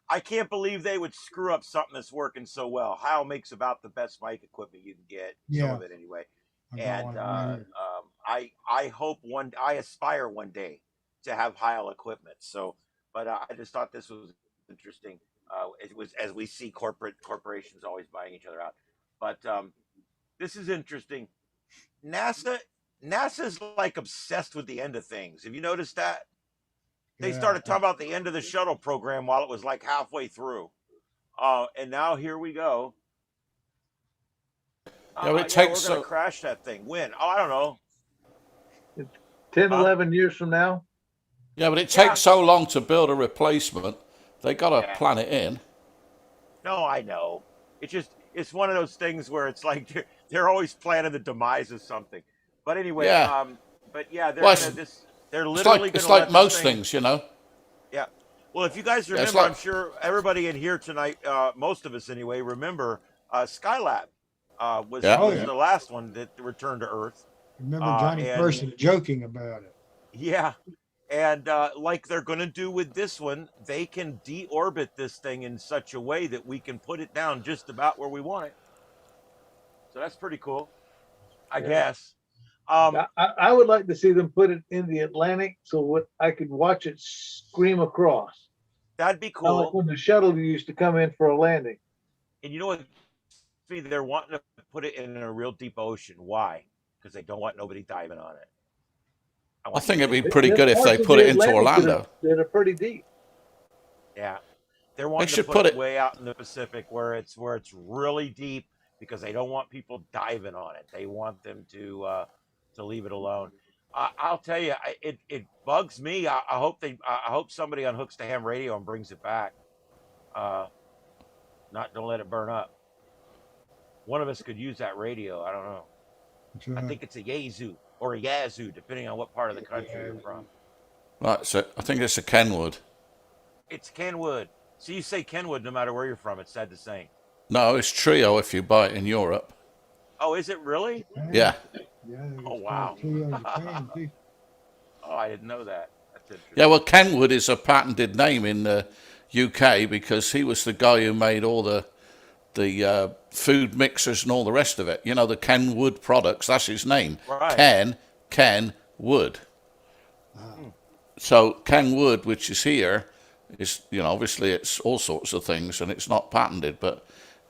I can't believe they would screw up something that's working so well. Heil makes about the best mic equipment you can get. Some of it anyway. And I hope I aspire one day to have Heil equipment. So, but I just thought this was interesting. It was, as we see corporations always buying each other out. But this is interesting. NASA's like obsessed with the end of things. Have you noticed that? They started talking about the end of the shuttle program while it was like halfway through. And now here we go. It takes we're going to crash that thing. When? Oh, I don't know. 10, Huh? 11 years from now. Yeah, but it Yeah. takes so long to build a replacement. They got to Yeah. plan it in. No, I know. It's one of those things where it's like they're always planning the demise of something. But anyway, Yeah. but yeah, Well, they're it's literally like gonna let this most thing. things, you know. Yeah. Well, if you guys Yeah, it's remember, I'm like sure everybody in here tonight, most of us anyway, remember Skylab was yeah. Oh, was yeah. the last one that returned to Earth. Remember Johnny And Carson joking about it. yeah, and like they're going to do with this one, they can deorbit this thing in such a way that we can put it down just about where we want it. So that's pretty cool, I Yeah. guess. I would like to see them put it in the Atlantic so I could watch it scream across. That'd be Kind of like cool. when the shuttle used to come in for a landing. And you know what? They're wanting to put it in a real deep ocean. Why? Because they don't want nobody diving on it. I think it'd be nobody- pretty good if they put it into Orlando. That are pretty deep. Yeah, they're wanting to should put put it it- way out in the Pacific where it's really deep because they don't want people diving on it. They want them to leave it alone. I'll tell you, it bugs me. I hope somebody unhooks the ham radio and brings it back. Don't let it burn up. One of us could use that radio. I don't know. That's I right. think it's a Yazoo or a Yazoo, depending on what part of the country you're from. Right, so I think it's a Kenwood. It's Kenwood. So you say Kenwood no matter where you're from. It's said the same. No, it's Trio if you buy it in Europe. Oh, is it really? Yeah. Yeah, it's Oh, wow. Trio in Japan, too. Oh, I didn't know that. That's interesting. Yeah, well, Kenwood is a patented name in the UK because he was the guy who made all the food mixers and all the rest of it. You know, the Kenwood products, that's his name. Right. Ken Wood. So Kenwood, which is here, is, you know, obviously it's all sorts of things and it's not patented, but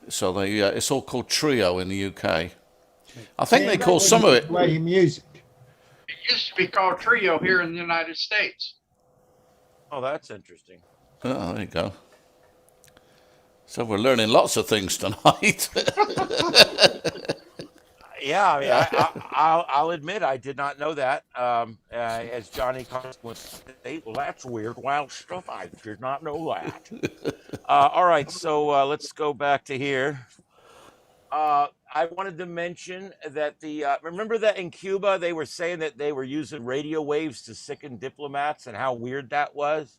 so it's all called Trio in the UK. I think they call some of it. Play music. It used to be called Trio here in the United States. Oh, that's interesting. Oh, there you go. So we're learning lots of things tonight. Yeah, I mean, I'll admit I did not know that. As Johnny Carson would say, well, that's weird, wild stuff. I did not know that. All right, so let's go back to here. I wanted to mention that remember that in Cuba they were saying that they were using radio waves to sicken diplomats and how weird that was.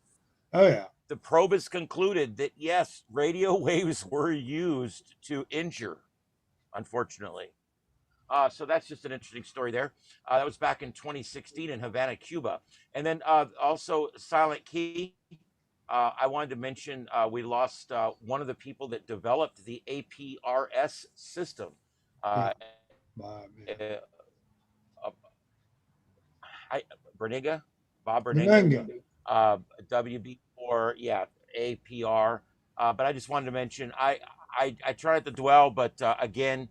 Oh, yeah. The probe has concluded that yes, radio waves were used to injure, unfortunately. So that's just an interesting story there. That was back in 2016 in Havana, Cuba. And then also Silent Key. I wanted to mention we lost one of the people that developed the APRS system. Bob, yeah. Berniga, Bob Benunga. Berniga, WB4, yeah, APR. But I just wanted to mention I tried to dwell, but again,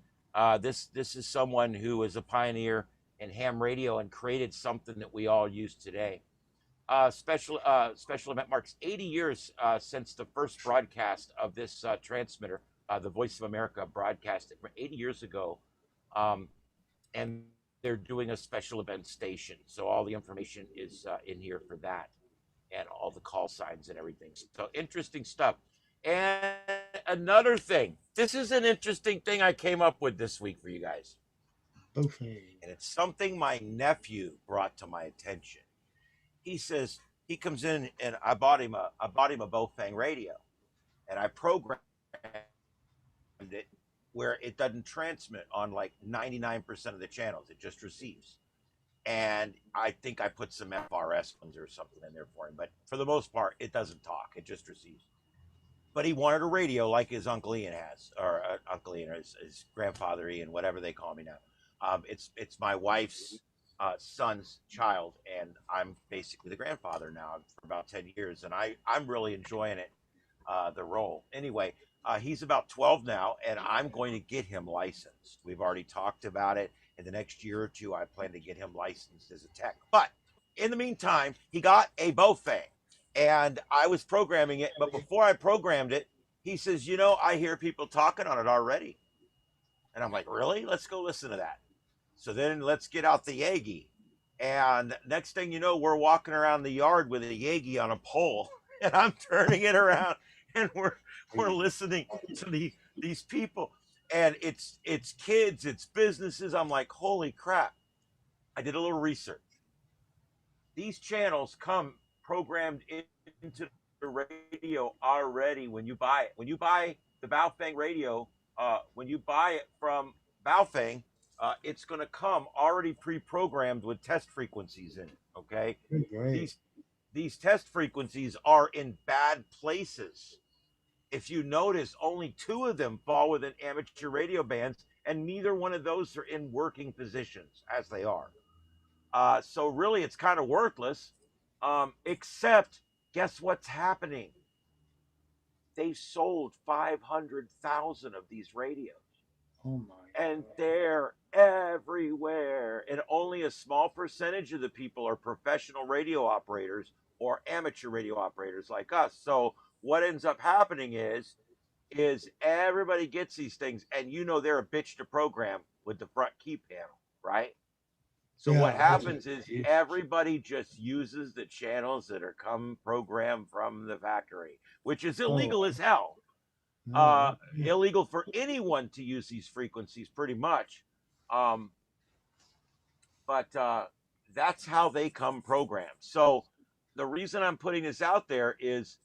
this is someone who was a pioneer in ham radio and created something that we all use today. Special event marks 80 years since the first broadcast of this transmitter, the Voice of America broadcast 80 years ago, and they're doing a special event station. So all the information is in here for that, and all the call signs and everything. So interesting stuff. And another thing, this is an interesting thing I came up with this week for you guys. Buffet. And it's something my nephew brought to my attention. He says he comes in and I bought him a Bofang radio, and I programmed it where it doesn't transmit on like 99% of the channels. It just receives. And I think I put some FRS ones or something in there for him, but for the most part, it doesn't talk. It just receives. But he wanted a radio like his Uncle Ian has, or Uncle Ian, or his grandfather Ian, whatever they call me now. It's my wife's son's child, and I'm basically the grandfather now for about 10 years, and I'm really enjoying it, the role. Anyway, he's about 12 now, and I'm going to get him licensed. We've already talked about it. In the next year or two, I plan to get him licensed as a tech. But in the meantime, he got a Bofang. And I was programming it, but before I programmed it, he says, you know, I hear people talking on it already. And I'm like, really? Let's go listen to that. So then let's get out the Yagi. And next thing you know, we're walking around the yard with a Yagi on a pole, and I'm turning it around, and we're listening to these people, and it's kids, it's businesses. I'm like, holy crap! I did a little research. These channels come programmed into the radio already when you buy it. When you buy the Baofeng radio, when you buy it from Baofeng, it's going to come already pre-programmed with test frequencies in it. Okay, Great. these test frequencies are in bad places. If you notice, only 2 of them fall within amateur radio bands, and neither one of those are in working positions as they are. So really, it's kind of worthless. Except, guess what's happening? They sold 500,000 of these radios. Oh my. And they're everywhere. And only a small percentage of the people are professional radio operators or amateur radio operators like us. So what ends up happening is everybody gets these things, and they're a bitch to program with the front key panel, right? So what happens is everybody just uses the channels that are come programmed from the factory, which is illegal as hell. Illegal for anyone to use these frequencies, pretty much. But that's how they come programmed. So the reason I'm putting this out there is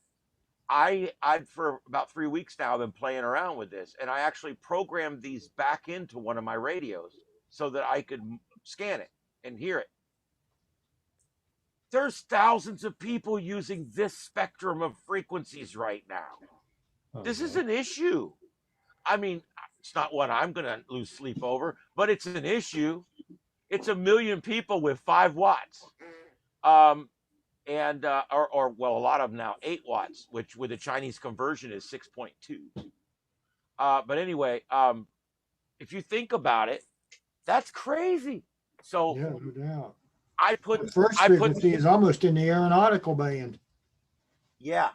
I for about 3 weeks now I've been playing around with this, and I actually programmed these back into one of my radios so that I could scan it and hear it. There's thousands of people using this spectrum of frequencies right now. This is an issue. I mean, it's not one I'm going to lose sleep over, but it's an issue. It's 1 million people with 5 watts. Or a lot of them now 8 watts, which with a Chinese conversion is 6.2. But anyway, if you think about it, that's crazy. So yeah, no doubt. The first frequency is almost in the aeronautical band. Yeah,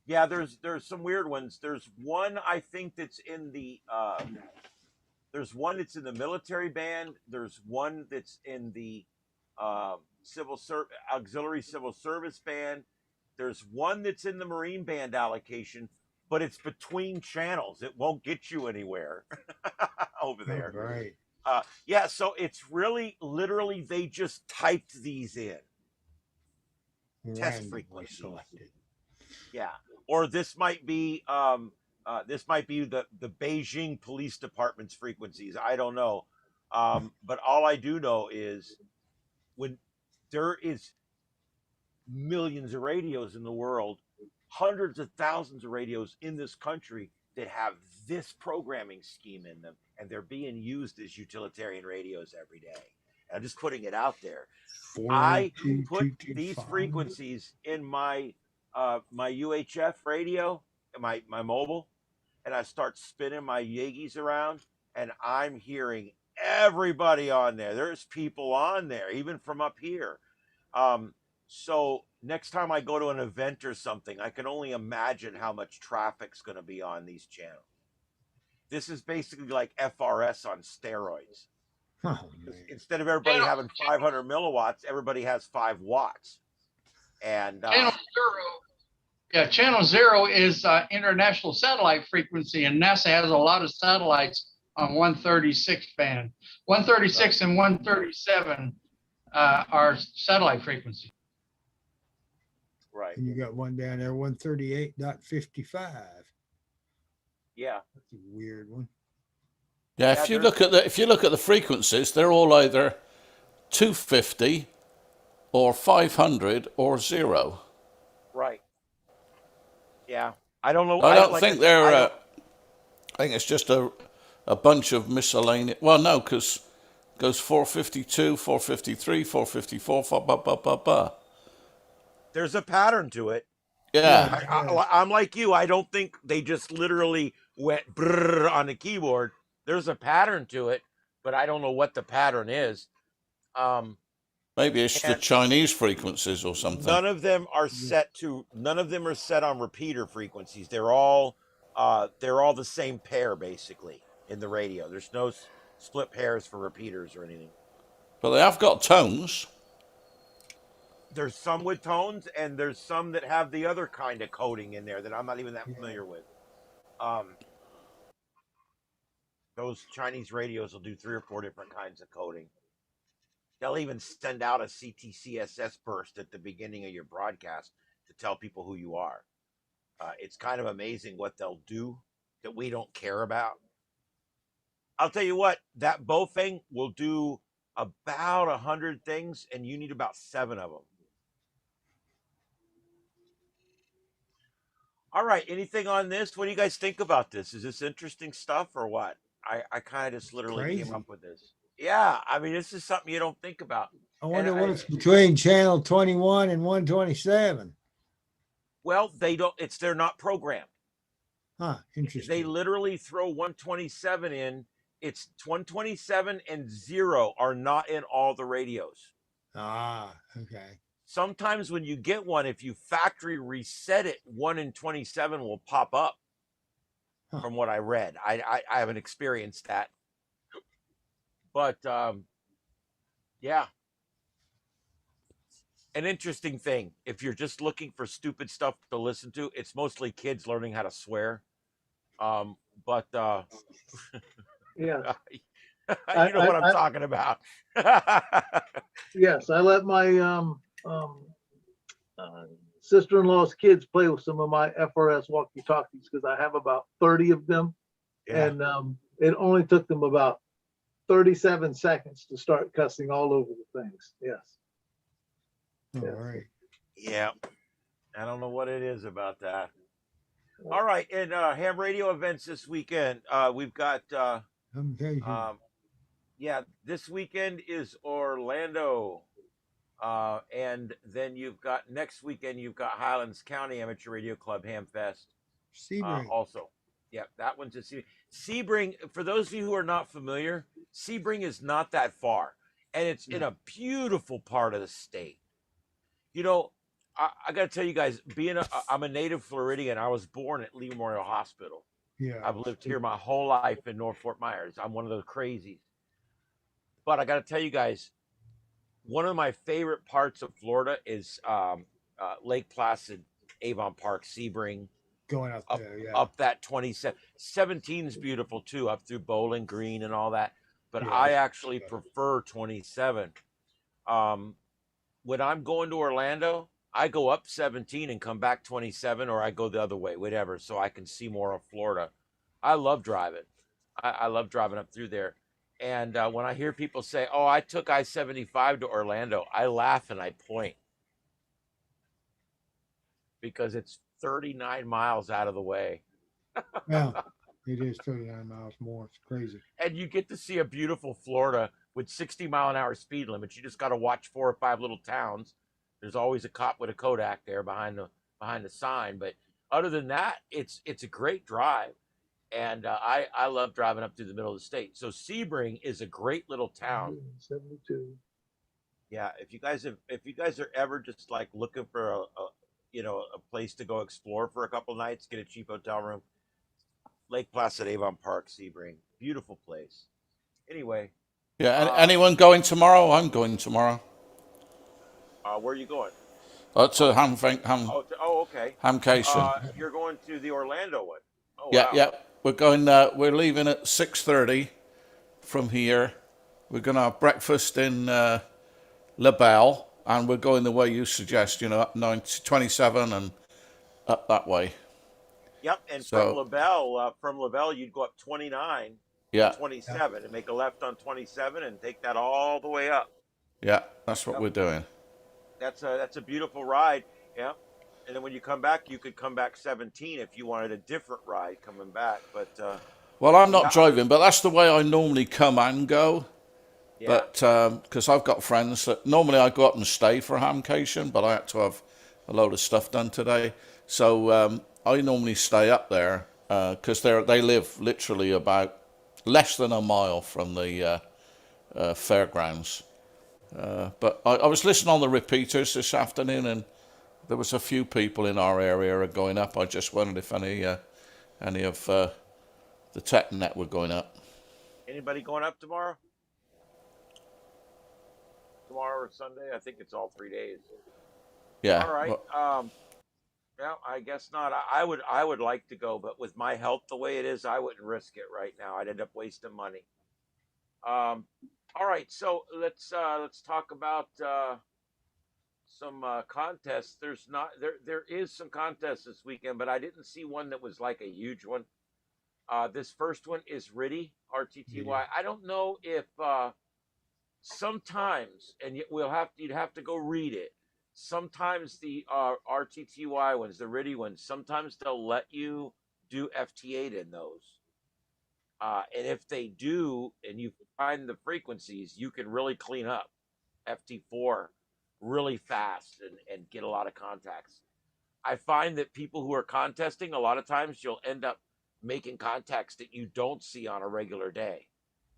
there's some weird ones. There's one I think that's in the there's one that's in the military band. There's one that's in the auxiliary civil service band. There's one that's in the Marine band allocation, but it's between channels. It won't get you anywhere over there. Right. So it's really literally they just typed these in. Test frequency selected. Yeah. Or this might be the Beijing Police Department's frequencies. I don't know. But all I do know is when there is millions of radios in the world, hundreds of thousands of radios in this country that have this programming scheme in them, and they're being used as utilitarian radios every day. I'm just putting it out there. I put these frequencies in my my UHF radio, my mobile, and I start spinning my Yagis around, and I'm hearing everybody on there. There's people on there, even from up here. So next time I go to an event or something, I can only imagine how much traffic's going to be on these channels. This is basically like FRS on steroids. Oh, instead of everybody having 500 milliwatts, everybody has 5 watts. And Channel 0 is international satellite frequency, and NASA has a lot of satellites on 136 band. 136 and 137 are satellite frequency. Right. And you got one down there, 138.55. Yeah. That's a weird one. Yeah, if you look at the frequencies, they're all either 250 or 500 or 0. Right. Yeah. I don't know. I don't think they're. I think it's just a bunch of miscellaneous. Well, no, because it goes 452, 453, 454, There's a pattern to it. Yeah. I'm like you. I don't think they just literally went brrr on the keyboard. There's a pattern to it, but I don't know what the pattern is. Maybe it's the Chinese frequencies or something. None of them are set on repeater frequencies. They're all the same pair basically in the radio. There's no split pairs for repeaters or anything. But they have got tones. There's some with tones, and there's some that have the other kind of coding in there that I'm not even that familiar with. Those Chinese radios will do 3 or 4 different kinds of coding. They'll even send out a CTCSS burst at the beginning of your broadcast to tell people who you are. It's kind of amazing what they'll do that we don't care about. I'll tell you what, that Bofeng will do about 100 things, and you need about 7 of them. All right, anything on this? What do you guys think about this? Is this interesting stuff or what? I kind of just literally came up with this. Yeah, I mean, this is something you don't think about. I wonder what's between channel 21 and 127. Well, they're not programmed. Huh, interesting. They literally throw 127 in. It's 127 and 0 are not in all the radios. Ah, okay. Sometimes when you get one, if you factory reset it, 1 and 27 will pop up. Huh. From what I read, I haven't experienced that, but yeah, an interesting thing. If you're just looking for stupid stuff to listen to, it's mostly kids learning how to swear. But yeah, you know what I'm talking about. Yes, I let my sister-in-law's kids play with some of my FRS walkie-talkies because I have about 30 of them. Yeah. And it only took them about 37 seconds to start cussing all over the things. Yes. All right. Yeah. I don't know what it is about that. All right. And ham radio events this weekend. We've got yeah, this weekend is Orlando. And then you've got next weekend, you've got Highlands County Amateur Radio Club Ham Fest. Sebring. Also. Yeah, that one's at Sebring. Sebring, for those of you who are not familiar, Sebring is not that far. And it's in a beautiful part of the state. You know, I got to tell you guys, I'm a native Floridian. I was born at Lee Memorial Hospital. Yeah. I've lived here my whole life in North Fort Myers. I'm one of those crazies. But I got to tell you guys, one of my favorite parts of Florida is Lake Placid, Avon Park, Sebring. Going up there, yeah. Up that 27. 17 is beautiful too, up through Bowling Green and all that. But yeah, I actually prefer 27. When I'm going to Orlando, I go up 17 and come back 27, or I go the other way, whatever, so I can see more of Florida. I love driving. I love driving up through there. And when I hear people say, oh, I took I-75 to Orlando, I laugh and I point. Because it's 39 miles out of the way. Yeah, it is 39 miles more. It's crazy. And you get to see a beautiful Florida with 60-mile-an-hour speed limits. You just got to watch 4 or 5 little towns. There's always a cop with a Kodak there behind the sign. But other than that, it's a great drive. And I love driving up through the middle of the state. So Sebring is a great little town. 72. Yeah, if you guys are ever just like looking for a place to go explore for a couple nights, get a cheap hotel room, Lake Placid, Avon Park, Sebring, beautiful place. Anyway. Yeah, anyone going tomorrow? I'm going tomorrow. Where are you going? To okay. Hamcation. You're going to the Orlando one. Oh, yeah, wow. Yeah. We're going. We're leaving at 6:30 from here. We're going to have breakfast in LaBelle, and we're going the way you suggest. Up 27 and up that way. Yep, and from LaBelle, you'd go up 29, 27, and make a left on 27, and take that all the way up. Yeah, that's what we're doing. That's a beautiful ride. Yeah. And then when you come back, you could come back 17 if you wanted a different ride coming back. But well, I'm not driving, but that's the way I normally come and go. Yeah. But because I've got friends that normally I go up and stay for Hamcation, but I had to have a load of stuff done today. So I normally stay up there because they live literally about less than a mile from the fairgrounds. But I was listening on the repeaters this afternoon, and there was a few people in our area are going up. I just wondered if any of the tech net were going up. Anybody going up tomorrow? Tomorrow or Sunday? I think it's all 3 days. Yeah. All right. Well, Yeah, I guess not. I would like to go, but with my health the way it is, I wouldn't risk it right now. I'd end up wasting money. Um, all right, so let's talk about some contests. There is some contests this weekend, but I didn't see one that was like a huge one. This first one is RTTY. Yeah. I don't know if sometimes, and you'd have to go read it. Sometimes the RTTY ones, the RTTY ones, sometimes they'll let you do FT8 in those. And if they do, and you find the frequencies, you can really clean up FT4 really fast and get a lot of contacts. I find that people who are contesting, a lot of times you'll end up making contacts that you don't see on a regular day.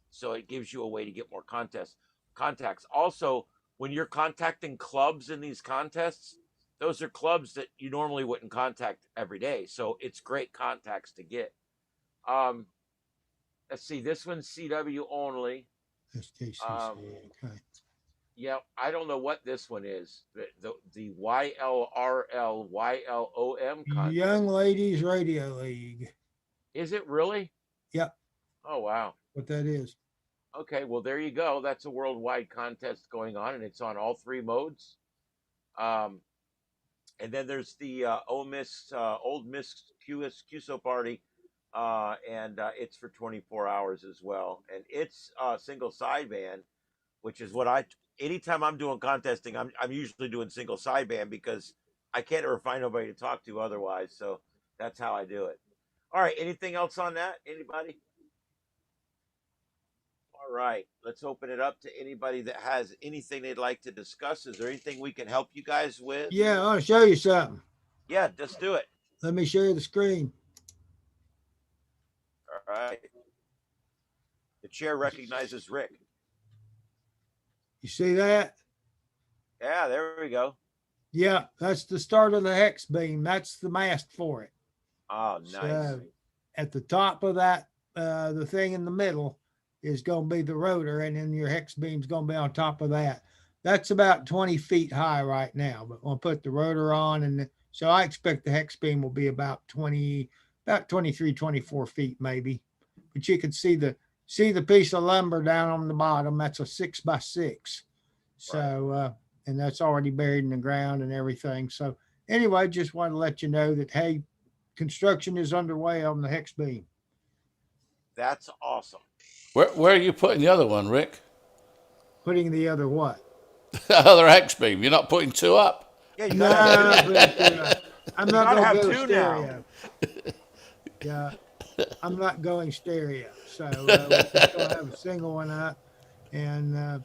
So it gives you a way to get more contacts. Also, when you're contacting clubs in these contests, those are clubs that you normally wouldn't contact every day. So it's great contacts to get. Let's see, this one's CW only. SKCC. Okay. Yeah, I don't know what this one is. The YLRL YLOM contest. Young Ladies Radio League. Is it really? Yep. Oh wow. What that is. Okay, well there you go. That's a worldwide contest going on, and it's on all three modes. And then there's the Old Miss QSO party, and it's for 24 hours as well, and it's single sideband, which is what anytime I'm doing contesting, I'm usually doing single sideband because I can't ever find nobody to talk to otherwise. So that's how I do it. All right. Anything else on that? Anybody? All right. Let's open it up to anybody that has anything they'd like to discuss. Is there anything we can help you guys with? Yeah, I want to show you something. Yeah, just do it. Let me show you the screen. All right. The chair recognizes Rick. You see that? Yeah, there we go. Yeah, that's the start of the hex beam. That's the mast for it. Oh, nice. So at the top of that, the thing in the middle is going to be the rotor, and then your hex beam's going to be on top of that. That's about 20 feet high right now, but we'll put the rotor on, and so I expect the hex beam will be about 23, 24 feet maybe. But you can see the piece of lumber down on the bottom. That's a 6x6. So, and that's already buried in the ground and everything. So anyway, just want to let you know that, hey, construction is underway on the hex beam. That's awesome. Where are you putting the other one, Rick? Putting the other what? The other X beam. You're not putting two up? Yeah, you No, gotta I'm not going to go two stereo. Yeah, I'm not going stereo. So we're just going to have a single one up. And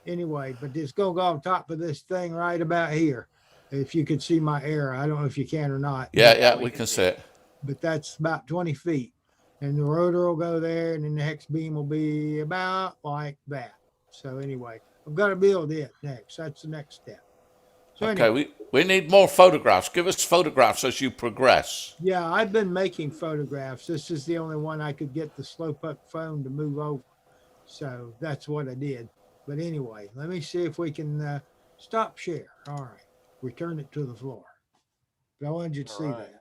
anyway, but it's going to go on top of this thing right about here. If you could see my arrow, I don't know if you can or not. Yeah, we can see it. But that's about 20 feet. And the rotor will go there, and then the hex beam will be about like that. So anyway, I've got to build it next. That's the next step. So Okay, anyway, we need more photographs. Give us photographs as you progress. yeah, I've been making photographs. This is the only one I could get the Slowpoke phone to move over. So that's what I did. But anyway, let me see if we can stop share. All right. Return it to the floor. But I wanted you to see right. that.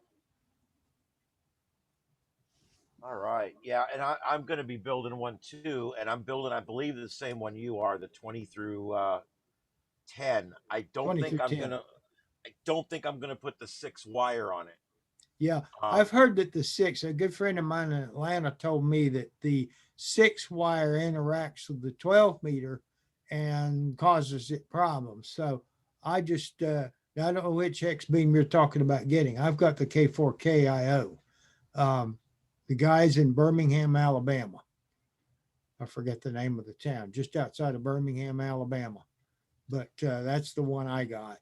All right. Yeah. And I'm going to be building one too. And I'm building, I believe, the same one you are, the 20 through 10. I don't think I'm going to put the 6 wire on it. Yeah. I've heard that the 6, a good friend of mine in Atlanta told me that the 6 wire interacts with the 12 meter and causes it problems. So I just, I don't know which hex beam you're talking about getting. I've got the K4KIO. The guy's in Birmingham, Alabama. I forget the name of the town, just outside of Birmingham, Alabama. But that's the one I got.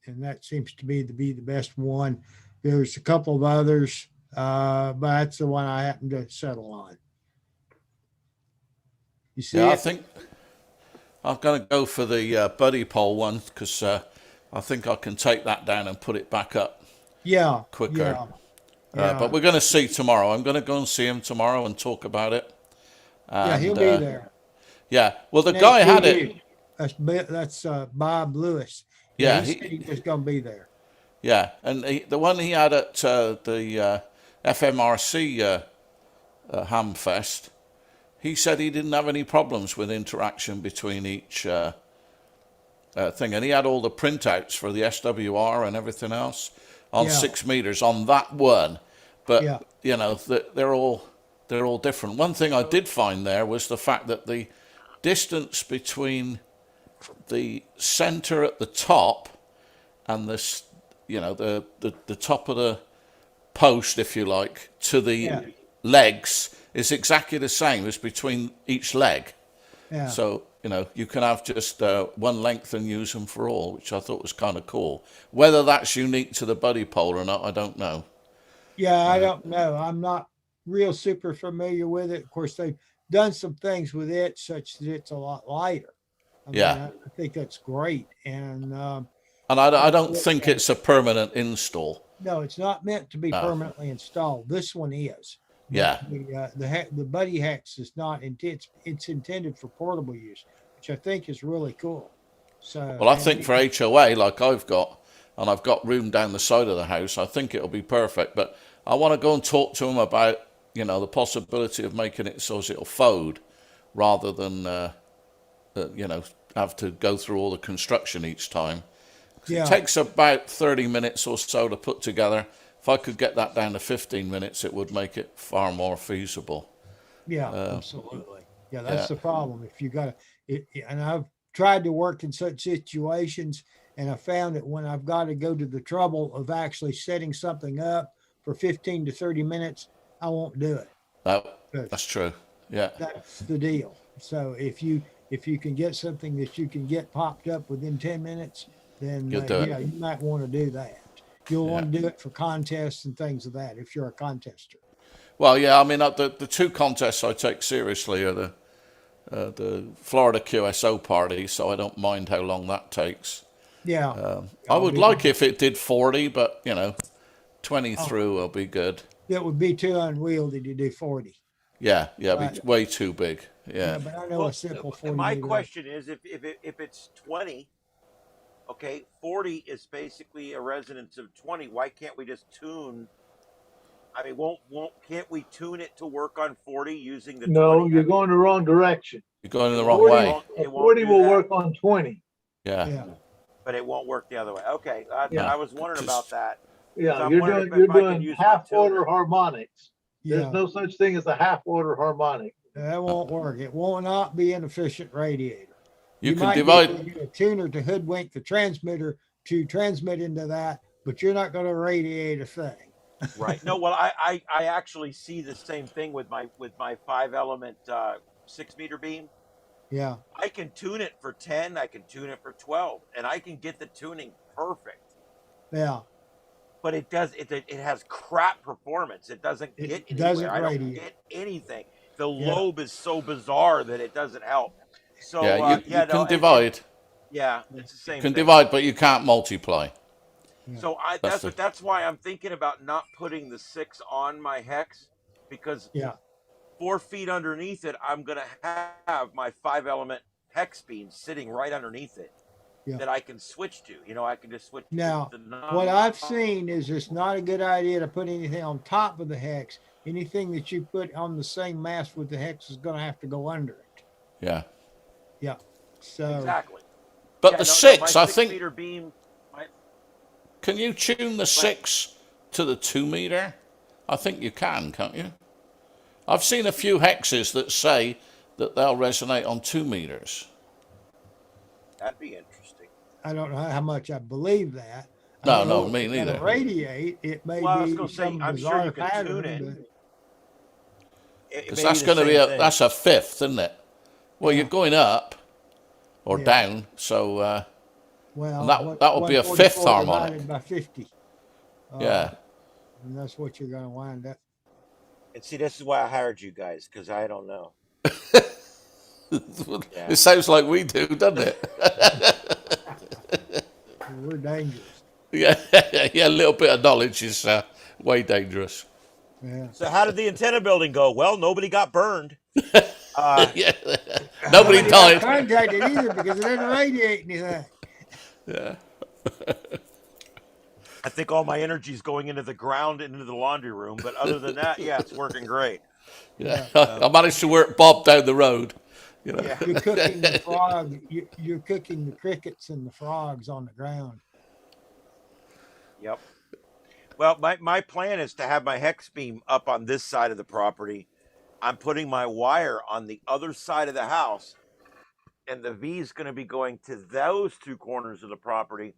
And that seems to be the best one. There's a couple of others, but that's the one I happen to settle on. You see? Yeah, I think I'm going to go for the buddy pole one because I think I can take that down and put it back up. Yeah. Quicker. Yeah. But we're going to see tomorrow. I'm going to go and see him tomorrow and talk about it. Yeah, he'll be there. Yeah. Well, the guy had it. That's Bob Lewis. Yeah, Yeah, he said he was going to be there. yeah, and the one he had at the FMRC Hamfest, he said he didn't have any problems with interaction between each thing, and he had all the printouts for the SWR and everything else on Yeah. 6 meters on that one. But Yeah. you know, they're all different. One thing I did find there was the fact that the distance between the center at the top and this, you know, the top of the post, if you like, to the Yeah. legs is exactly the same as between each leg. Yeah. So, you know, you can have just one length and use them for all, which I thought was kind of cool. Whether that's unique to the buddy pole or not, I don't know. Yeah, I don't know. I'm not real super familiar with it. Of course, they've done some things with it such that it's a lot lighter. Yeah. I think that's great. And And I don't think it's a permanent install. no, it's not meant to be No. permanently installed. This one is. But Yeah. The Buddy Hex is not intended. It's intended for portable use, which I think is really cool. So, Well, I think for HOA, like I've got, and I've got room down the side of the house, I think it'll be perfect. But I want to go and talk to him about, you know, the possibility of making it so it'll fold rather than, you know, have to go through all the construction each time. yeah, It takes about 30 minutes or so to put together. If I could get that down to 15 minutes, it would make it far more feasible. yeah, absolutely. Yeah, that's yeah. the problem. If you got it, and I've tried to work in such situations, and I found that when I've got to go to the trouble of actually setting something up for 15 to 30 minutes, I won't do it. That's true. Yeah. That's the deal. So if you can get something that you can get popped up within 10 minutes, then You'll do it. yeah, you might want to do that. You'll Yeah. want to do it for contests and things of that if you're a contester. Well, yeah, I mean, the two contests I take seriously are the Florida QSO party, so I don't mind how long that takes. Yeah. I would like if it did 40, but, you know, 20 through will be good. It would be too unwieldy to do 40. Yeah, it'd be Right. way too big. Yeah, Yeah. but I know a simple 40 my meter. question is, if it's 20, okay, 40 is basically a resonance of 20. Why can't we just tune? I mean, can't we tune it to work on 40 using the 20? No, you're going the wrong direction. You're going in the wrong 40 way. It won't 40 do will that, work on 20. Yeah. Yeah. but it won't work the other way. Okay, Yeah. I was wondering about that. Yeah, I'm you're wondering doing if I can doing use my half tuner. order harmonics. Yeah. There's no such thing as a half order harmonic. That won't work. It will not be an efficient radiator. You can might divide. be able to get a tuner to hoodwink the transmitter to transmit into that, but you're not going to radiate a thing. Right. No, well, I actually see the same thing with my 5-element 6-meter beam. Yeah. I can tune it for 10, I can tune it for 12, and I can get the tuning perfect. Yeah. But it has crap performance. It doesn't It get doesn't anywhere. I don't radiate. get anything. The Yeah. lobe is so bizarre that it doesn't help. So Yeah, you can divide. Yeah, it's the same You can thing. divide, but you can't multiply. So that's why I'm thinking about not putting the 6 on my hex, because Yeah. 4 feet underneath it, I'm gonna have my 5-element hex beam sitting right underneath it Yeah. that I can switch to. You know, I can just switch. Now, to what I've seen is it's not a good idea to put anything on top of the hex. Anything that you put on the same mast with the hex is going to have to go under it. Yeah. Yeah. So Exactly. But Yeah, the no, 6, my I think, 6-meter beam. can you tune the 6 to the 2 meter? I think you can, can't you? I've seen a few hexes that say that they'll resonate on 2 meters. That'd be interesting. I don't know how much I believe that. I No, don't know no, if me it's gonna neither. Radiate. It may Well, I was be gonna say, some I'm sure bizarre you can pattern, tune it. but Because that's going to be that's a fifth, isn't it? Well, you're going up or Yeah. down, so well, that would be a fifth 144 harmonic. divided by 50. Yeah. And that's what you're going to wind up. And see, this is why I hired you guys, because I don't know. It sounds like we do, doesn't it? We're dangerous. Yeah, yeah. A little bit of knowledge is way dangerous. Yeah. So how did the antenna building go? Well, nobody got burned. Yeah. Nobody Nobody got died. contacted either because it didn't radiate anything. Yeah. I think all my energy is going into the ground and into the laundry room. But other than that, yeah, it's working great. Yeah, I managed to work Bob down the road. You know. Yeah. You're cooking the frog. You're cooking the crickets and the frogs on the ground. Yep. Well, my plan is to have my hex beam up on this side of the property. I'm putting my wire on the other side of the house, and the V is going to be going to those two corners of the property.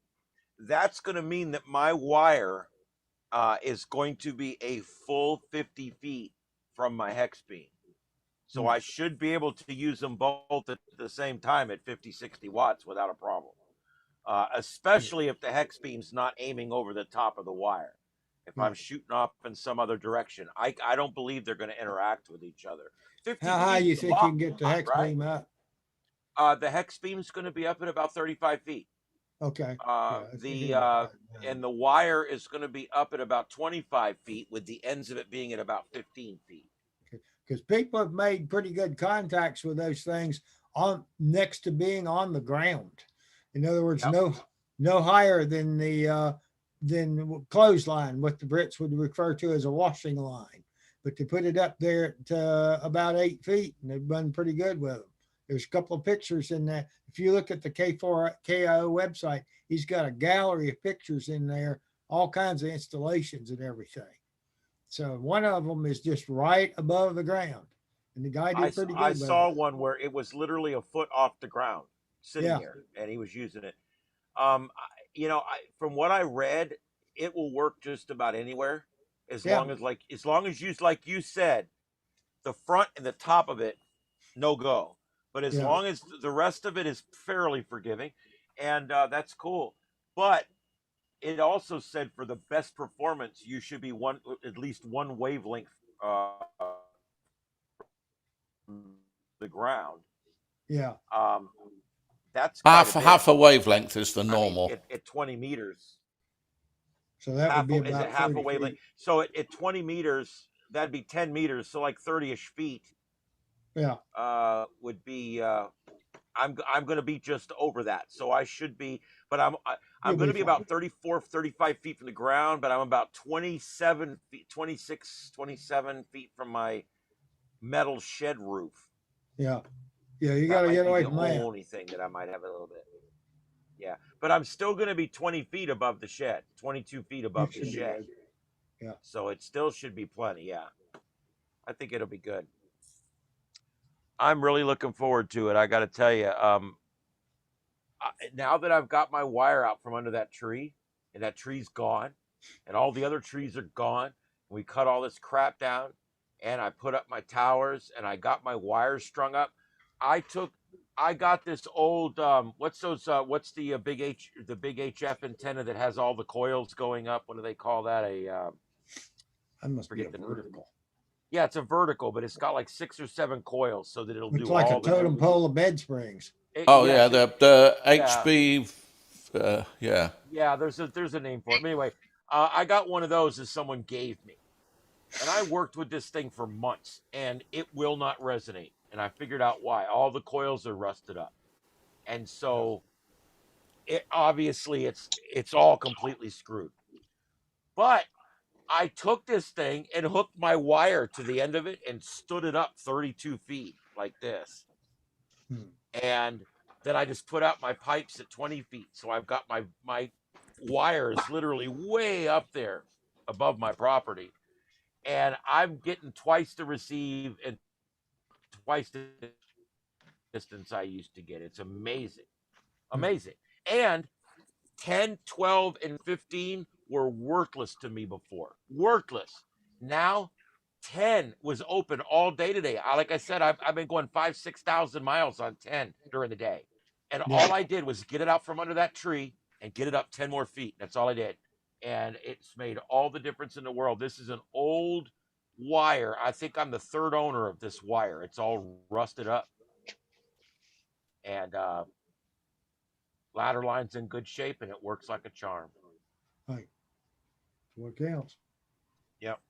That's going to mean that my wire is going to be a full 50 feet from my hex beam. So I should be able to use them both at the same time at 50, 60 watts without a problem. Especially if the hex beam's not aiming over the top of the wire. If I'm shooting off in some other direction, I don't believe they're going to interact with each other. 50 How high feet you is a think you lot, can get the hex right? beam up? The hex beam's going to be up at about 35 feet. Okay. And the wire is going to be up at about 25 feet, with the ends of it being at about 15 feet. Because people have made pretty good contacts with those things on next to being on the ground. In other words, no higher than the clothesline, what the Brits would refer to as a washing line. But they put it up there at about 8 feet, and they've done pretty good with them. There's a couple of pictures in there. If you look at the K4KIO website, he's got a gallery of pictures in there, all kinds of installations and everything. So one of them is just right above the ground, and the guy did pretty good. I saw one where it was literally a foot off the ground, sitting here, and he was using it. From what I read, it will work just about anywhere, as long as you, like you said, the front and the top of it, no go. But as long as the rest of it is fairly forgiving, and that's cool. But it also said for the best performance, you should be at least one wavelength the ground. Yeah. That's half a wavelength is the normal. At 20 meters. So that would be about, is it half a wavelength? So at 20 meters, that'd be 10 meters. So like 30-ish feet. Yeah. Would be. I'm going to be just over that. So I should be, but I'm going to be about 34, 35 feet from the ground, but I'm about 27 feet, 26, 27 feet from my metal shed roof. Yeah. Yeah. You got to get away from that. The only thing that I might have a little bit. Yeah. But I'm still going to be 20 feet above the shed, 22 feet above the shed. Yeah. So it still should be plenty. Yeah. I think it'll be good. I'm really looking forward to it. I got to tell you, now that I've got my wire out from under that tree, and that tree's gone, and all the other trees are gone, and we cut all this crap down, and I put up my towers, and I got my wires strung up. I got this old what's the big HF antenna that has all the coils going up? What do they call that? I must forget the vertical. Yeah, it's a vertical, but it's got like 6 or 7 coils, so that it'll do like all a totem pole of bed springs. The HB. Yeah, there's a name for it. But anyway, I got one of those that someone gave me, and I worked with this thing for months, and it will not resonate. And I figured out why. All the coils are rusted up, and so it obviously it's all completely screwed. But I took this thing and hooked my wire to the end of it and stood it up 32 feet like this. And then I just put out my pipes at 20 feet. So I've got my wires literally way up there above my property. And I'm getting twice the receive and twice the distance I used to get. It's amazing. Amazing. And 10, 12, and 15 were worthless to me before. Worthless. Now, 10 was open all day today. Like I said, I've been going 5,000, 6,000 miles on 10 during the day. And all I did was get it out from under that tree and get it up 10 more feet. That's all I did. And it's made all the difference in the world. This is an old wire. I think I'm the third owner of this wire. It's all rusted up. And ladder line's in good shape, and it works like a charm. Right. What counts? Yep.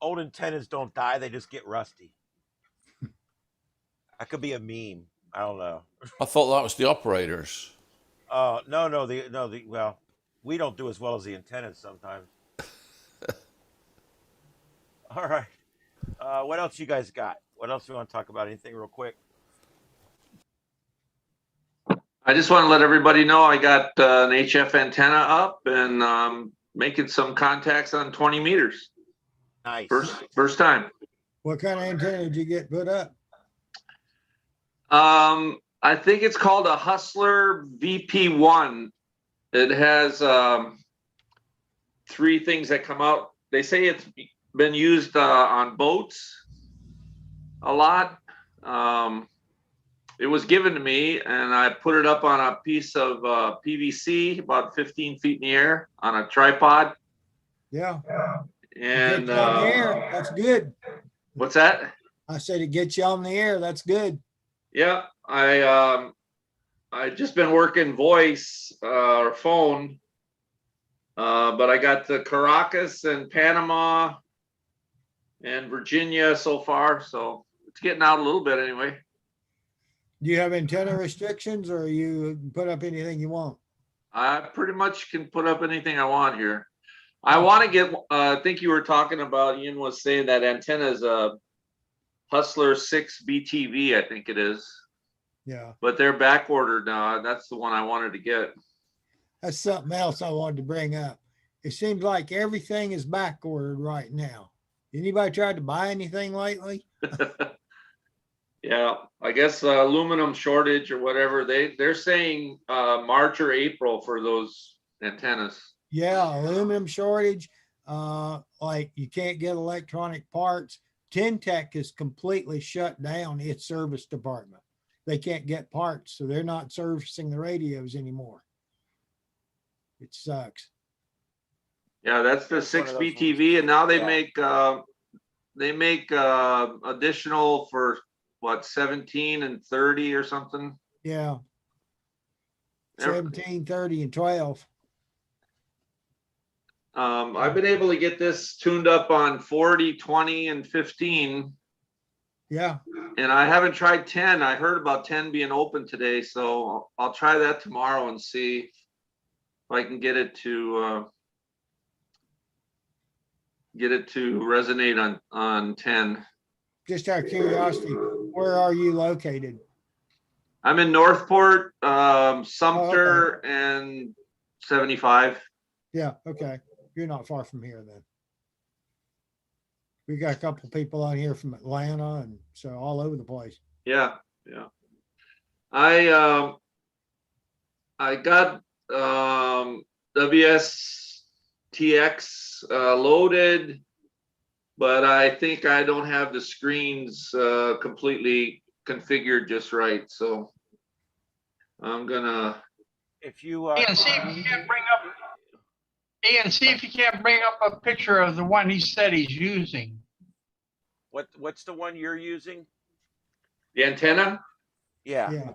Old antennas don't die; they just get rusty. That could be a meme. I don't know. I thought that was the operators. No. Well, we don't do as well as the antennas sometimes. All right. What else you guys got? What else we want to talk about? Anything real quick? I just want to let everybody know I got an HF antenna up and making some contacts on 20 meters. Nice. First time. What kind of antenna did you get put up? I think it's called a Hustler VP1. It has 3 things that come out. They say it's been used on boats a lot. It was given to me and I put it up on a piece of PVC about 15 feet in the air on a tripod. Yeah. And Get you on the air. That's good. What's that? I said it gets you on the air. That's good. Yeah, I just been working voice or phone, but I got the Caracas and Panama and Virginia so far, so it's getting out a little bit anyway. Do you have antenna restrictions or you put up anything you want? I pretty much can put up anything I want here. I want to get, I think you were talking about, Ian was saying that antenna is a Hustler 6 BTV, I think it is. Yeah. But they're back ordered now. That's the one I wanted to get. That's something else I wanted to bring up. It seems like everything is back ordered right now. Anybody tried to buy anything lately? Yeah, I guess aluminum shortage or whatever. They're saying March or April for those antennas. Yeah, aluminum shortage. Like you can't get electronic parts. Tech is completely shut down its service department. They can't get parts, so they're not servicing the radios anymore. It sucks. Yeah, that's the 6 BTV, and now they make additional for what 17 and 30 or something. Yeah. 17, 30, and 12. I've been able to get this tuned up on 40, 20, and 15. Yeah. And I haven't tried 10. I heard about 10 being open today, so I'll try that tomorrow and see if I can get it to resonate on 10. Just out of curiosity, where are you located? I'm in Northport, Sumter, and 75. Yeah, okay. You're not far from here then. We got a couple people on here from Atlanta and so all over the place. Yeah, yeah. I got WSTX loaded, but I think I don't have the screens completely configured just right. So I'm gonna. If you Ian, see if you can't bring up. Ian, see if you can't bring up a picture of the one he said he's using. What's the one you're using? The antenna? Yeah. Yeah.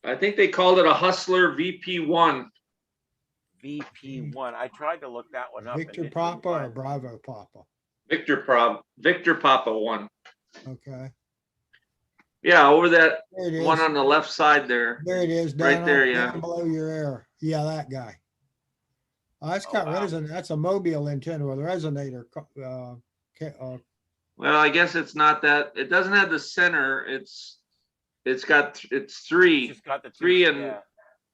I think they called it a Hustler VP1. VP1. I tried to look that one up. Victor Papa or Bravo Papa? Victor Papa 1. Okay. Yeah, over that There it is. one on the left side there. There it is. Down Right there, yeah. down below your air. Yeah, that guy. That's got wow. That's a mobile antenna with a resonator. Well, I guess it's not that. It doesn't have the center. It's three. It's just got the two, Three and yeah.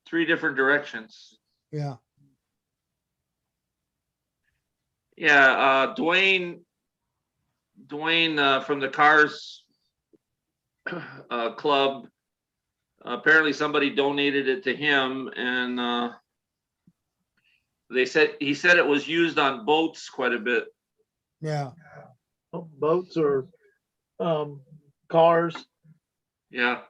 3 different directions. Yeah. Yeah, Dwayne from the Cars Club. Apparently, somebody donated it to him, and he said it was used on boats quite a bit. Yeah. Boats or cars. Yeah.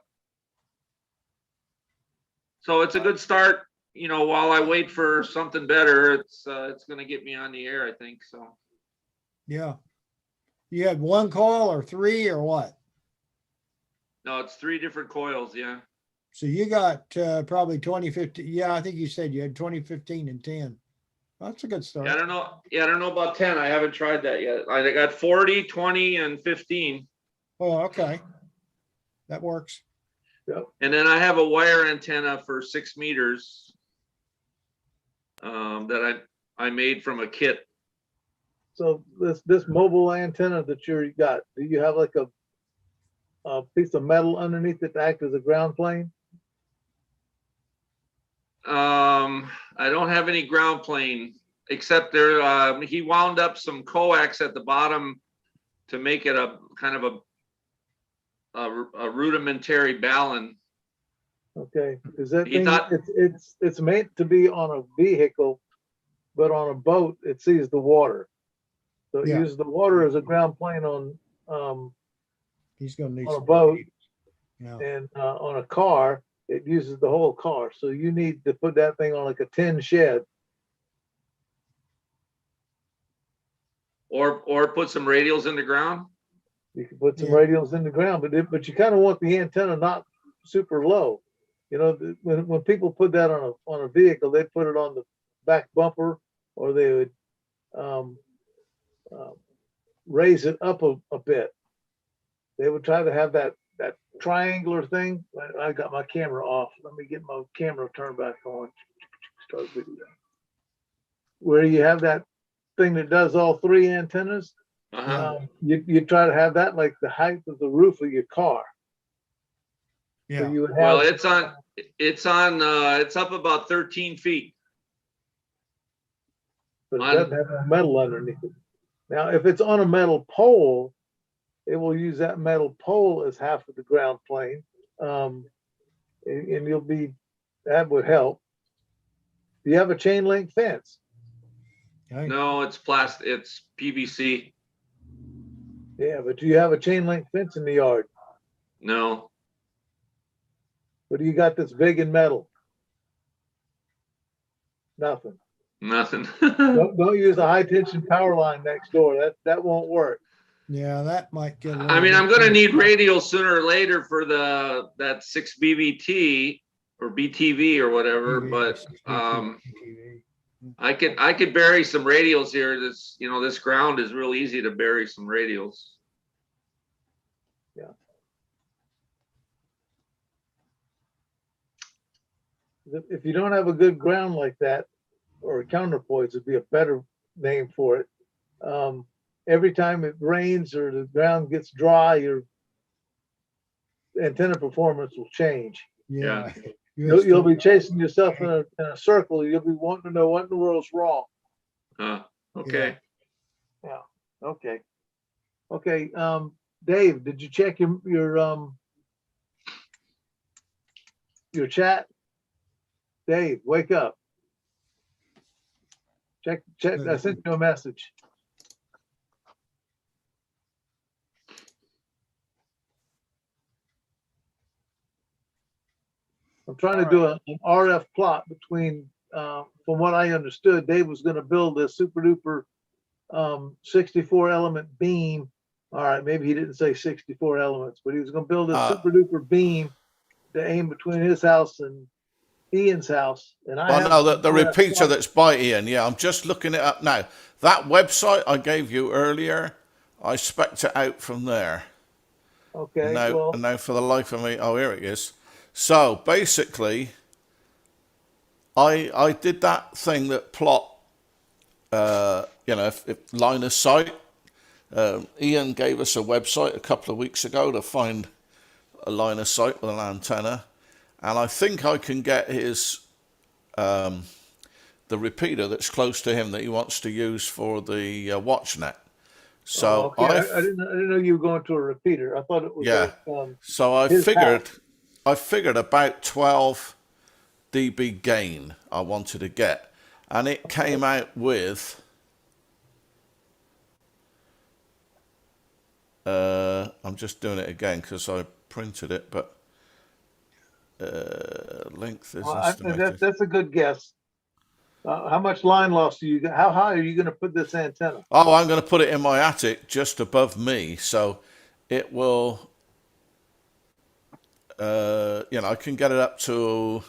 So it's a good start. You know, while I wait for something better, it's going to get me on the air, I think. So. Yeah. You had 1 coil or 3 or what? No, it's 3 different coils. Yeah. So you got probably 2015. Yeah, I think you said you had 2015 and 10. That's a good start. Yeah, I don't know. Yeah, I don't know about 10. I haven't tried that yet. I got 40, 20, and 15. Oh, okay. That works. Yep. And then I have a wire antenna for 6 meters that I made from a kit. So this mobile antenna that you got, do you have like a piece of metal underneath it to act as a ground plane? I don't have any ground plane except there. He wound up some coax at the bottom to make it a kind of a rudimentary balun. Okay, is that He thing? thought- It's meant to be on a vehicle, but on a boat it sees the water. So it Yeah. uses the water as a ground plane on He's gonna need on a some boat, Yeah. and on a car it uses the whole car. So you need to put that thing on like a tin shed. Or put some radials in the ground. You can put some Yeah. radials in the ground, but you kind of want the antenna not super low. You know, when people put that on a vehicle, they put it on the back bumper, or they would raise it up a bit. They would try to have that triangular thing. I got my camera off. Let me get my camera turned back on. Start video. Where you have that thing that does all three antennas, you try to have that like the height of the roof of your car. Yeah. So you would have, Well, it's up about 13 feet. but it doesn't have no metal underneath it. Now, if it's on a metal pole, it will use that metal pole as half of the ground plane, and that would help. Do you have a chain link fence? Okay. No, it's plastic. It's PVC. Yeah, but do you have a chain link fence in the yard? No. What do you got that's big and metal? Nothing. Nothing. Don't use a high tension power line next door. That won't work. Yeah, that might get. I mean, I'm gonna need radios sooner or later for that 6 BVT or BTV or whatever, but I could bury some radios here. This ground is real easy to bury some radios. Yeah. If you don't have a good ground like that, or counterpoise would be a better name for it. Every time it rains or the ground gets dry, your antenna performance will change. Yeah. You'll be chasing yourself in a circle. You'll be wanting to know what in the world's wrong. Okay. Yeah. Okay. Okay. Dave, did you check your chat? Dave, wake up. Check. I sent you a message. I'm trying to do an RF plot between, from what I understood, Dave was going to build a super duper 64 element beam. All right, maybe he didn't say 64 elements, but he was going to build a super duper beam to aim between his house and Ian's house. And I know the repeater that's by Ian. Yeah, I'm just looking it up now. That website I gave you earlier, I spec'd it out from there. Okay. And now for the life of me, oh, here it is. So basically, I did that thing that plot, if line of sight. Ian gave us a website a couple of weeks ago to find a line of sight with an antenna. And I think I can get his, the repeater that's close to him that he wants to use for the WatchNet. So I didn't know you were going to a repeater. I thought it was so I figured about 12 dB gain I wanted to get, and it came out with I'm just doing it again because I printed it, but length is estimated. That's a good guess. How much line loss do you get? How high are you going to put this antenna? Oh, I'm going to put it in my attic just above me, so it will, I can get it up to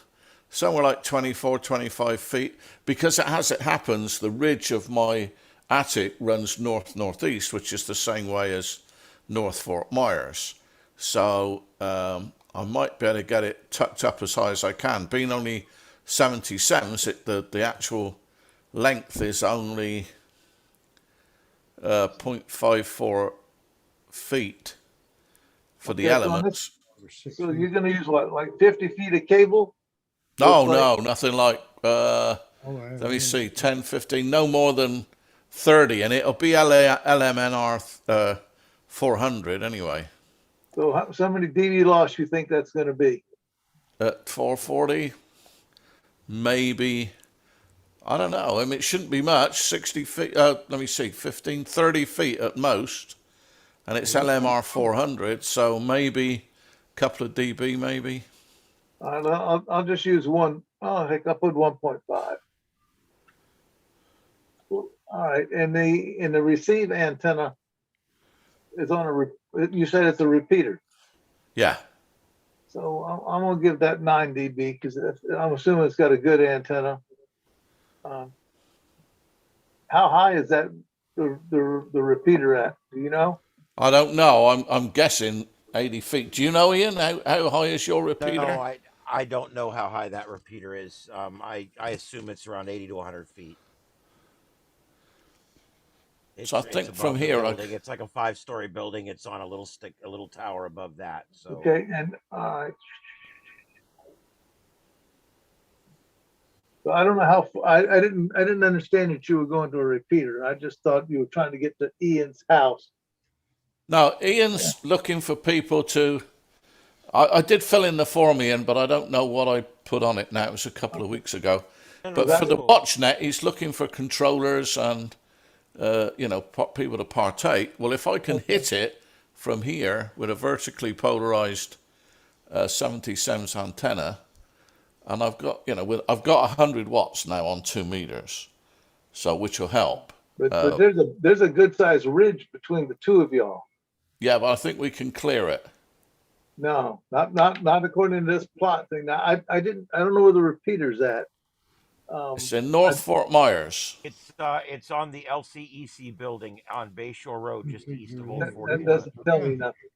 somewhere like 24, 25 feet, because as it happens, the ridge of my attic runs north-northeast, which is the same way as North Fort Myers. So I might be able to get it tucked up as high as I can. Being only 77s, the actual length is only 0.54 feet for the Okay, so elements. So you're gonna use what, like 50 feet of cable? No, Looks like- no, nothing like, let me see, 10, 15, no more than 30. And it'll be LMNR 400 anyway. So how many dB loss you think that's gonna be? At 440, maybe, I don't know. I mean, it shouldn't be much, 60 feet, let me see, 15, 30 feet at most. And it's LMR 400, so maybe a couple of dB, maybe. I'll just use one. Oh, heck, I'll put 1.5. All right, and the receive antenna is on you said it's a repeater. Yeah. So I'm gonna give that 9 dB because I'm assuming it's got a good antenna. How high is that the repeater at? Do you know? I don't know. I'm guessing 80 feet. Do you know, Ian? How high is your repeater? No, I don't know how high that repeater is. I assume it's around 80 to 100 feet. So I think from here, it's like a 5-story building. It's on a little tower above that. So Okay, and so I don't know how I didn't understand that you were going to a repeater. I just thought you were trying to get to Ian's house. No, Ian's looking for people to. I did fill in the form, Ian, but I don't know what I put on it now. It was a couple of weeks ago. But for the WatchNet, he's looking for controllers and people to partake. Well, if I can hit it from here with a vertically polarized 77s antenna, and I've got 100 watts now on 2 meters, so which will help. But there's a good sized ridge between the two of y'all. Yeah, but I think we can clear it. No, not according to this plot thing. Now I don't know where the repeater's at. It's in North Fort Myers. It's on the LCEC building on Bayshore Road, just east of Old 44. That doesn't tell me nothing.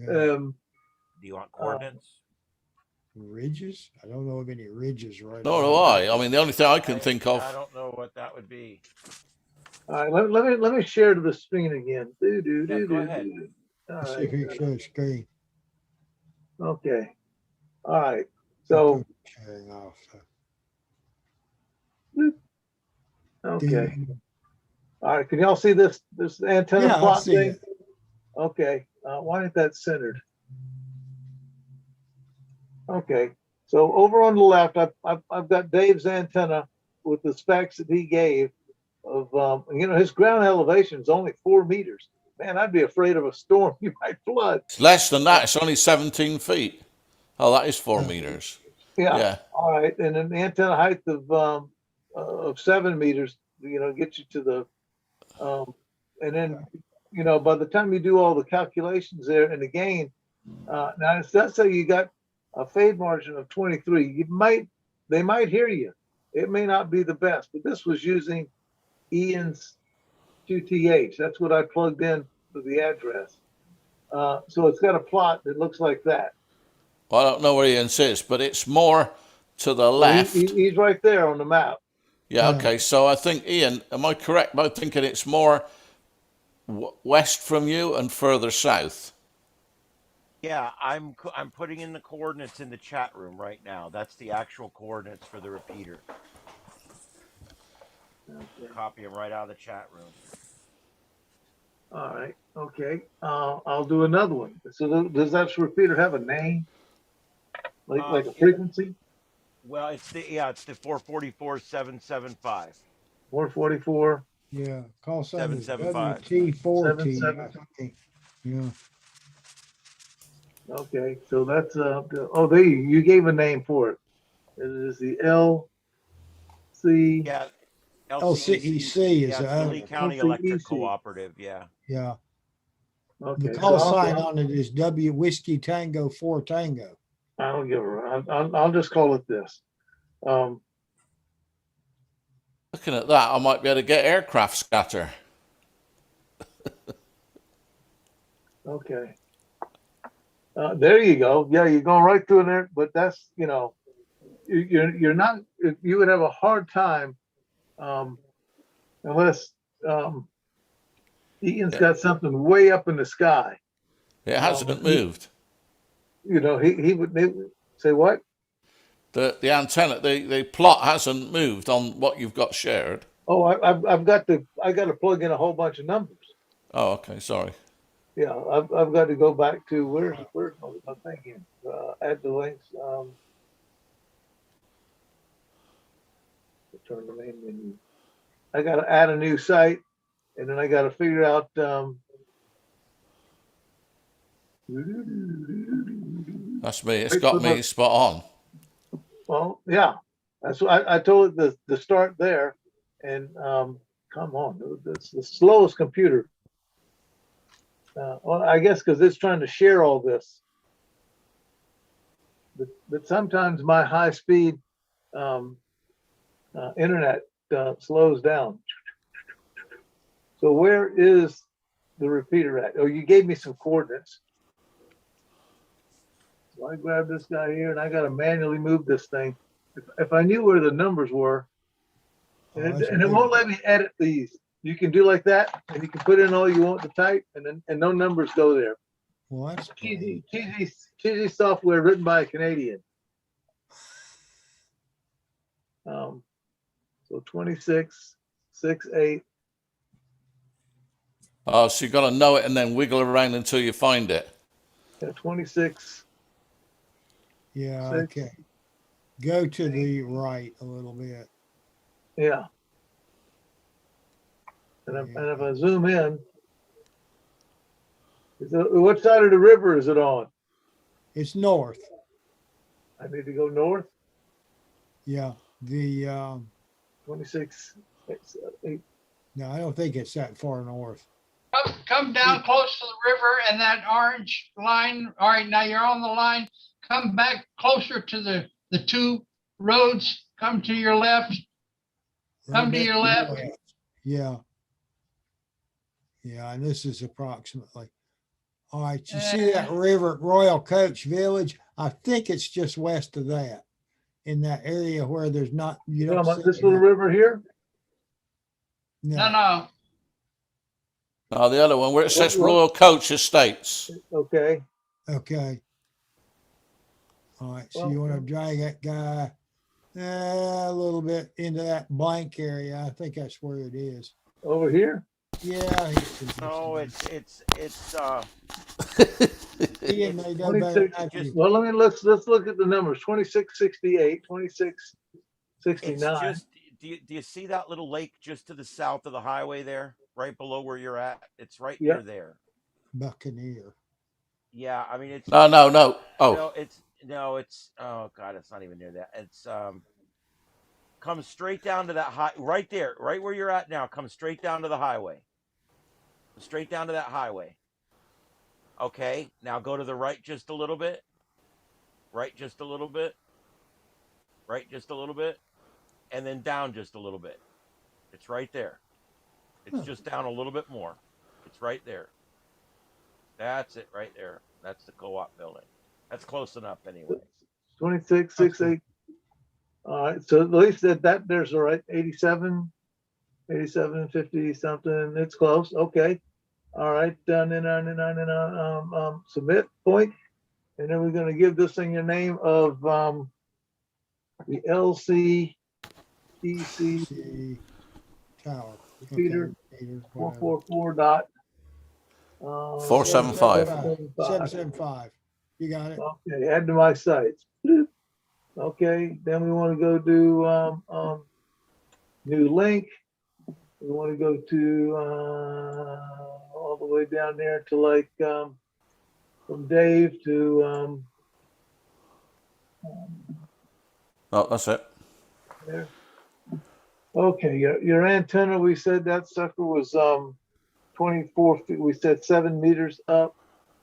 Do you want coordinates? Ridges? I don't know of any ridges right Nor now. do I. I mean, the only thing I can think of. I don't know what that would be. All right, let me share to the screen again. Go ahead. All Let's see if right. it shows screen. Okay. All right. So Sharing off. okay. All right. Can y'all see this antenna Yeah, I plot see thing? it. Okay. Why ain't that centered? Okay. So over on the left, I've got Dave's antenna with the specs that he gave of his ground elevation is only 4 meters. Man, I'd be afraid of a storm. You might flood. It's less than that. It's only 17 feet. Oh, that is 4 meters. Yeah. All right. And an antenna height of 7 meters, get you to the, and then, by the time you do all the calculations there and the gain, now let's say you got a fade margin of 23. They might hear you. It may not be the best, but this was using Ian's QTH. That's what I plugged in for the address. So it's got a plot that looks like that. Well, I don't know where Ian sits, but it's more to the left. He's right there on the map. Yeah, okay. So I think, Ian, am I correct by thinking it's more west from you and further south? Yeah, I'm putting in the coordinates in the chat room right now. That's the actual coordinates for the repeater. Okay. Copy them right out of the chat room. All right. Okay. I'll do another one. So does that repeater have a name? Like a frequency? Well, it's the 444-775. 444. Yeah. Call sign is 775. WT4T. 775. Yeah. Okay. So that's you gave a name for it. It is the LC. Yeah. LCEC is the Lee County Electric LCEC. Cooperative. Yeah. Yeah. Okay. The call so sign on it is W Whiskey Tango 4 Tango. I don't give a. I'll just call it this. Looking at that, I might be able to get aircraft scatter. Okay. There you go. Yeah, you're going right through there, but that's, you're not, you would have a hard time, unless, Eaton's got something way up in the sky. It hasn't moved. He would say what? The antenna, the plot hasn't moved on what you've got shared. Oh, I got to plug in a whole bunch of numbers. Oh, okay. Sorry. Yeah, I've got to go back to where's my thing here? Add the links. Return the main menu. I got to add a new site, and then I got to figure out. That's me. It's got me spot on. Well, yeah, that's what I told it to start there, and come on, it's the slowest computer. Well, I guess because it's trying to share all this, but sometimes my high speed internet slows down. So where is the repeater at? Oh, you gave me some coordinates. So I grab this guy here, and I got to manually move this thing. If I knew where the numbers were, and it won't let me edit these. You can do like that, and you can put in all you want to type, and no numbers go there. Well, that's cheesy software written by a Canadian. So 2668. Oh, so you got to know it and then wiggle around until you find it. Yeah, 26. Yeah. 6. Okay. Go to the right a little bit. Yeah. And if I zoom in, what side of the river is it on? It's north. I need to go north. Yeah. The 26. 8. no, I don't think it's that far north. Come down close to the river and that orange line. All right, now you're on the line. Come back closer to the two roads. Come to your left. Come to your left. Yeah. Yeah, and this is approximately. All right, you see that river at Royal Coach Village? I think it's just west of that, in that area where there's not. You don't see this little river here? No. Oh, the other one where it says Royal Coach Estates. Okay. Okay. All right, so you want to drag that guy a little bit into that blank area. I think that's where it is. Over here? Yeah. No, it's He may know better than I do. Well, let's look at the numbers. 2668, 2669. Just, do you see that little lake just to the south of the highway there, right below where you're at? It's right near there. Buccaneer. Yeah, I mean it's no. Oh, no, it's oh god, it's not even near that. It's come straight down to that right there, right where you're at now. Come straight down to the highway. Straight down to that highway. Okay, now go to the right just a little bit. Right just a little bit. Right just a little bit. And then down just a little bit. It's right there. It's just down a little bit more. It's right there. That's it right there. That's the co-op building. That's close enough anyway. 2668. All right, so at least that there's all right. 87, 50 something. It's close. Okay. All right, done in submit point, and then we're going to give this thing a name of the LCEC Tower repeater 444 dot 475. 775. You got it. Okay, add to my sites. Okay, then we want to go do new link. We want to go to all the way down there to like from Dave to Oh, that's it. there. Okay, your antenna, we said that sucker was 24 feet. We said 7 meters up.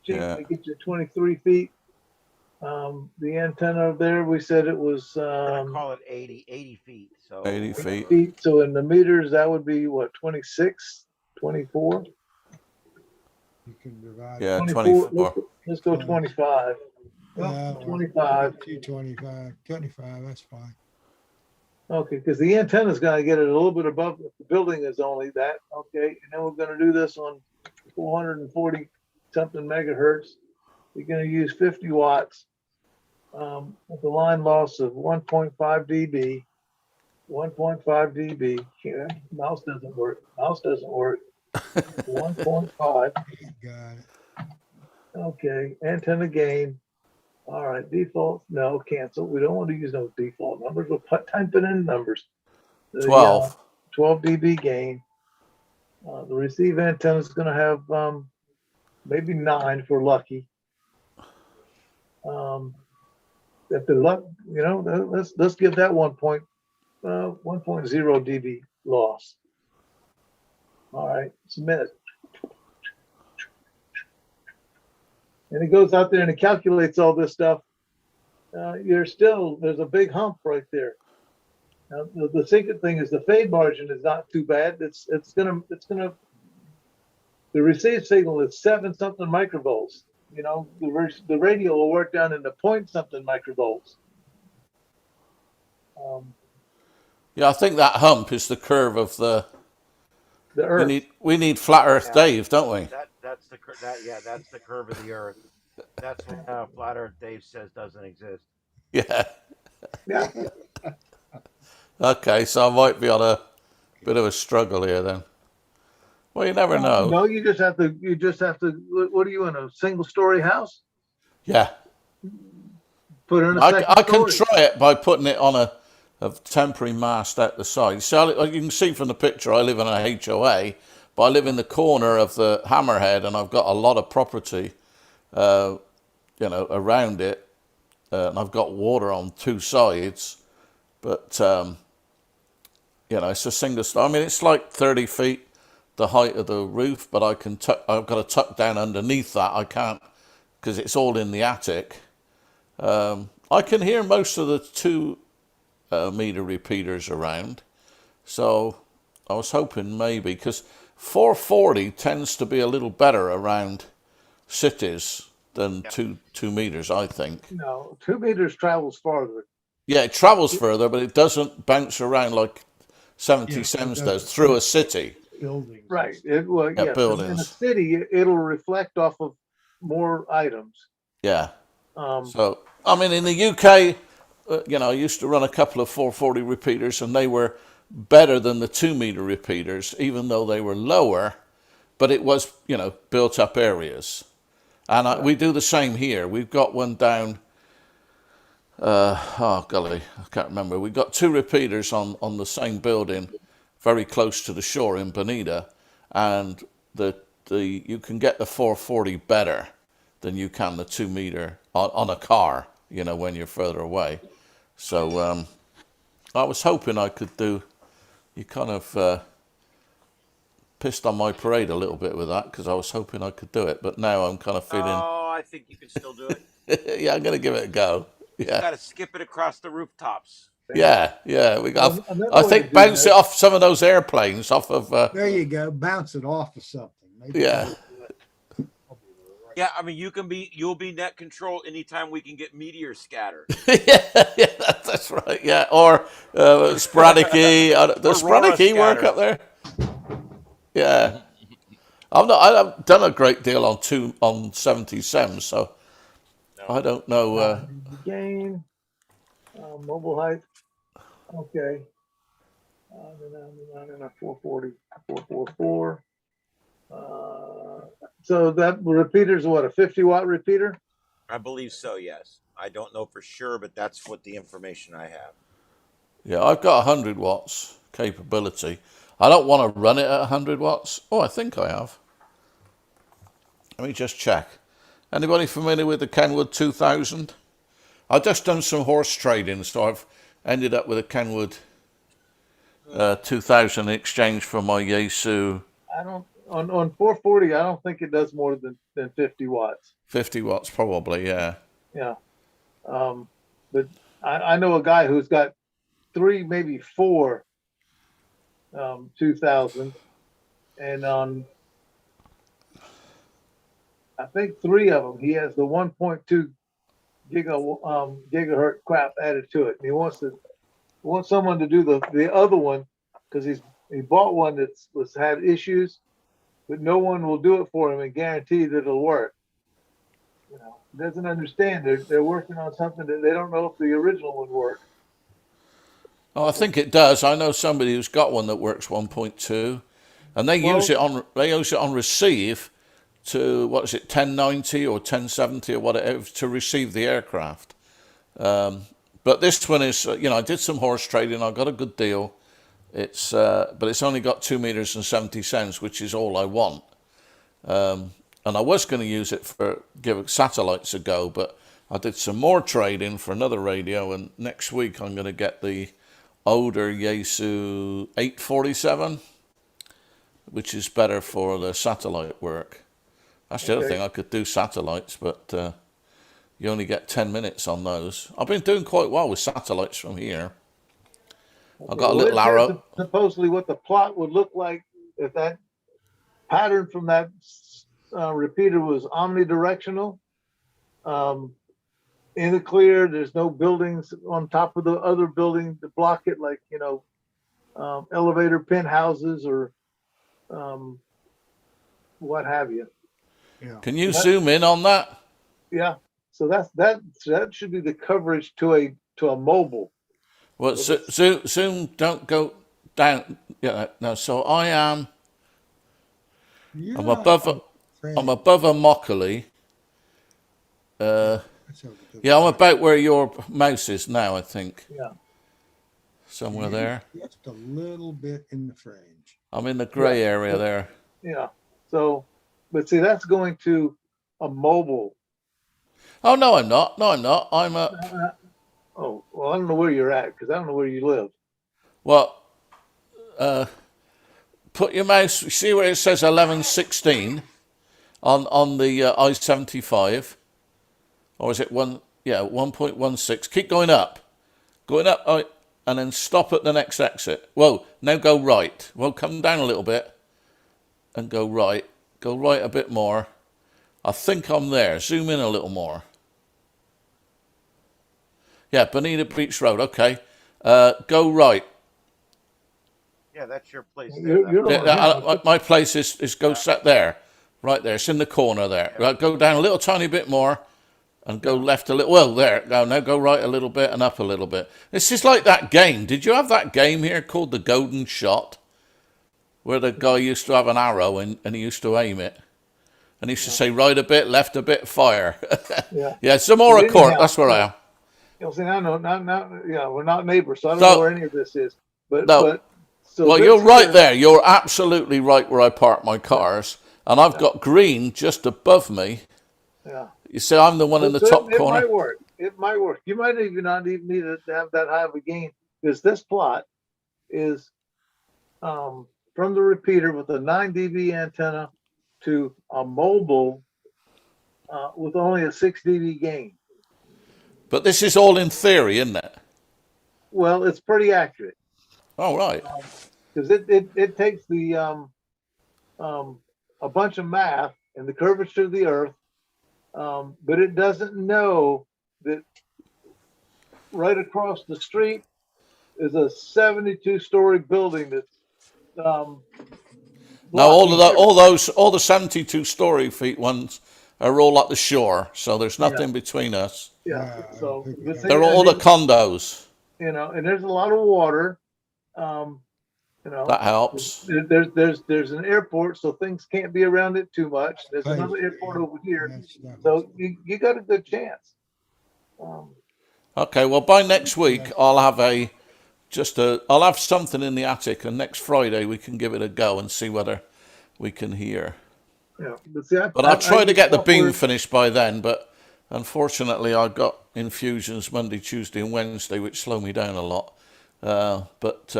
Yeah. To get you 23 feet. The antenna there, we said it was I call it 80 feet. So 80 feet. So in the meters, that would be what, 26, 24? You can divide. Yeah, 24. 24. Let's go 25. Well, 25. 225, 25, that's fine. Okay, because the antenna is going to get it a little bit above. The building is only that. Okay, and then we're going to do this on 440 something megahertz. You're going to use 50 watts with a line loss of 1.5 dB. 1.5 dB. Yeah, mouse doesn't work. 1.5. Got it. Okay, antenna gain. All right, default. No, cancel. We don't want to use those default numbers. We'll type it in numbers. The 12. 12 dB gain. The receive antenna is going to have maybe 9 if we're lucky. If the luck, let's give that 1.0 dB loss. All right, submit. And it goes out there and it calculates all this stuff. There's a big hump right there. Now, the secret thing is the fade margin is not too bad. It's gonna the receive signal is 7 something microvolts. The radio will work down into point something microvolts. Yeah, I think that hump is the curve of the Earth. We need flat Earth Dave, don't we? That's the curve of the Earth. That's what Flat Earth Dave says doesn't exist. Yeah. Yeah. Okay, so I might be on a bit of a struggle here then. Well, you never know. No, you just have to. What are you in, a single story house? Yeah. Put it in a second I can story. try it by putting it on a temporary mast at the side. So you can see from the picture, I live in a HOA, but I live in the corner of the hammerhead, and I've got a lot of property, around it, and I've got water on 2 sides. But it's a single story. I mean, it's like 30 feet the height of the roof, but I've got to tuck down underneath that. I can't because it's all in the attic. I can hear most of the 2 meter repeaters around, so I was hoping maybe, because 440 tends to be a little better around cities than 2 meters, I think. No, 2 meters travels farther. Yeah, it travels further, but it doesn't bounce around like 77 Yeah, does through a city. Buildings. Right. Yes. Buildings. In a city, it'll reflect off of more items. Yeah. Um, So, I mean, in the UK, I used to run a couple of 440 repeaters, and they were better than the 2 meter repeaters, even though they were lower, but it was, built up areas. And we do the same here. We've got one down, golly, I can't remember. We've got 2 repeaters on the same building, very close to the shore in Bonita, and you can get the 440 better than you can the 2 meter on a car, when you're further away. So I was hoping I could do. You kind of pissed on my parade a little bit with that, because I was hoping I could do it, but now I'm kind of feeling. Oh, I think you can still do it. Yeah, I'm gonna give it a go. Yeah. You got to skip it across the rooftops. Yeah. We got. I think bounce it off some of those airplanes off of. There you go. Bounce it off of something. Maybe Yeah. Yeah, I mean, you'll be net control anytime we can get meteors scattered. yeah, that's right. Yeah, or sporadic-y. Does sporadic-y work up there? Yeah. I've done a great deal on 77, so no. I don't know. Gain, mobile height. Okay. 440, 444. So that repeater's what, a 50 watt repeater? I believe so, yes. I don't know for sure, but that's what the information I have. Yeah, I've got 100 watts capability. I don't want to run it at 100 watts. Oh, I think I have. Let me just check. Anybody familiar with the Kenwood 2000? I've just done some horse trading, so I've ended up with a Kenwood 2000 in exchange for my Yaesu. On 440, I don't think it does more than 50 watts. 50 watts, probably, yeah. Yeah. But I know a guy who's got 3, maybe 4 2000, and I think 3 of them. He has the 1.2 gigahertz crap added to it. And he wants someone to do the other one because he bought one was had issues, but no one will do it for him and guarantee that it'll work. You know, doesn't understand. They're working on something that they don't know if the original would work. Oh, I think it does. I know somebody who's got one that works 1.2, and they use it on receive to, what is it, 1090 or 1070 or whatever, to receive the aircraft. But this one is, I did some horse trading. I got a good deal. But it's only got 2 meters and 70 cents, which is all I want. And I was going to use it for give satellites a go, but I did some more trading for another radio, and next week I'm going to get the older Yaesu 847, which is better for the satellite work. That's the other thing. I could do satellites, but you only get 10 minutes on those. I've been doing quite well with satellites from here. I've got a little arrow. Supposedly what the plot would look like if that pattern from that repeater was omnidirectional. In the clear, there's no buildings on top of the other building to block it, like, elevator penthouses or what have you. Yeah. Can you zoom in on that? Yeah. So that should be the coverage to a mobile. Well, zoom, don't go down. Yeah, no. So I'm above a Mockley. Yeah, I'm about where your mouse is now, I think. Yeah. Somewhere there. Just a little bit in the fringe. I'm in the gray area there. Yeah. So, but see, that's going to a mobile. Oh, no, I'm not. No, I'm not. I'm up. Oh, well, I don't know where you're at because I don't know where you live. Well, put your mouse, see where it says 1116 on the I-75? Or is it 1.16? Keep going up. Going up, and then stop at the next exit. Whoa, now go right. Well, come down a little bit and go right. Go right a bit more. I think I'm there. Zoom in a little more. Yeah, Bonita Beach Road. Okay. Go right. Yeah, that's your place. My place is go set there. Right there. It's in the corner there. Right, go down a little tiny bit more. And go left a little. Well, there. Now go right a little bit and up a little bit. This is like that game. Did you have that game here called the Golden Shot? Where the guy used to have an arrow and he used to aim it. And he used to say right a bit, left a bit, fire. Yeah, Zamora Court. That's where I am. See, I know, we're not neighbors, so I don't know where any of this is. So well, you're right there. You're absolutely right where I park my cars. And I've got green just above me. Yeah. You see, I'm the one in the top corner. It might work. You might not even need to have that high of a gain because this plot is from the repeater with a 9 dB antenna to a mobile with only a 6 dB gain. But this is all in theory, isn't it? Well, it's pretty accurate. Oh, right. Because it takes the a bunch of math and the curvature of the Earth. But it doesn't know that right across the street is a 72-story building that's now all the 72-story feet ones are all at the shore, so there's nothing between us. Yeah, so they're all the condos. And there's a lot of water. That helps. There's an airport, so things can't be around it too much. There's another airport over here, so you got a good chance. Okay, well, by next week I'll have I'll have something in the attic, and next Friday we can give it a go and see whether we can hear. Yeah, but I'll try to get the beam finished by then. But unfortunately, I got infusions Monday, Tuesday, and Wednesday, which slow me down a lot. But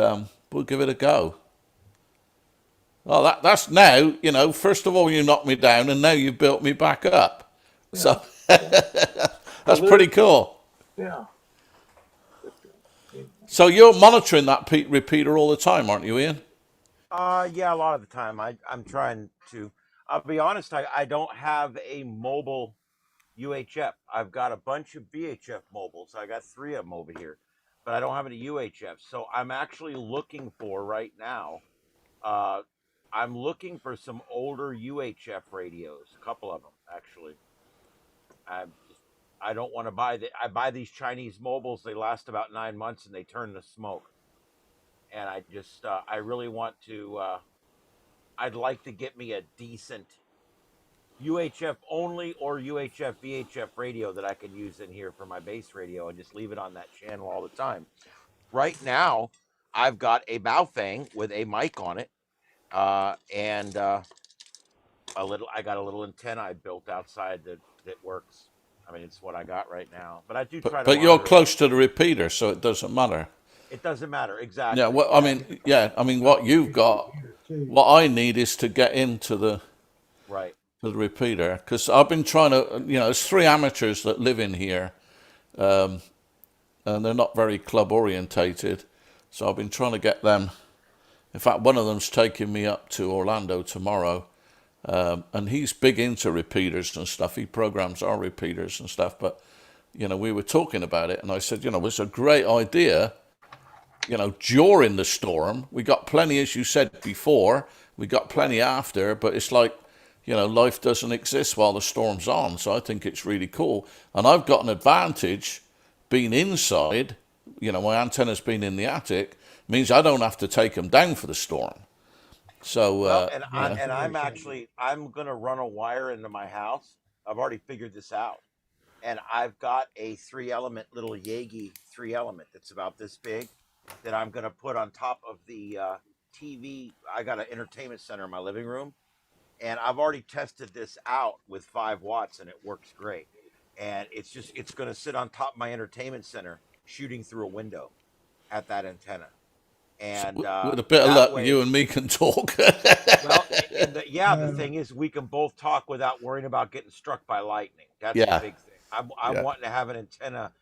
we'll give it a go. Well, that's now, first of all, you knocked me down, and now you've built me back up. Yeah. So that's pretty cool. Yeah. So you're monitoring that repeater all the time, aren't you, Ian? Yeah, a lot of the time. I'm trying to. I'll be honest, I don't have a mobile UHF. I've got a bunch of VHF mobiles. I got 3 of them over here, but I don't have any UHF. So I'm actually looking for right now. I'm looking for some older UHF radios. A couple of them actually. I don't want to buy I buy these Chinese mobiles. They last about 9 months and they turn to smoke. And I really want to. I'd like to get me a decent UHF only or UHF VHF radio that I can use in here for my base radio and just leave it on that channel all the time. Right now, I've got a Baofeng with a mic on it, and I got a little antenna I built outside that works. I mean, it's what I got right now. But I do try to. But you're close to the repeater, so it doesn't matter. It doesn't matter exactly. Yeah. Well, I mean, what you've got, what I need is to get into the repeater, because I've been trying to. There's 3 amateurs that live in here, and they're not very club orientated, so I've been trying to get them. In fact, one of them's taking me up to Orlando tomorrow, and he's big into repeaters and stuff. He programs our repeaters and stuff, but we were talking about it, and I said, it's a great idea. During the storm, we got plenty, as you said before, we got plenty after, but it's like, life doesn't exist while the storm's on. So I think it's really cool. And I've got an advantage being inside, my antenna's been in the attic, means I don't have to take them down for the storm. So, I'm going to run a wire into my house. I've already figured this out. And I've got a 3-element little Yagi 3-element that's about this big that I'm going to put on top of the TV. I got an entertainment center in my living room, and I've already tested this out with 5 watts, and it works great. And it's going to sit on top of my entertainment center, shooting through a window at that antenna. And with a bit of luck, you and me can talk. The thing is, we can both talk without worrying about getting struck by lightning. That's the big thing. I'm wanting to have an antenna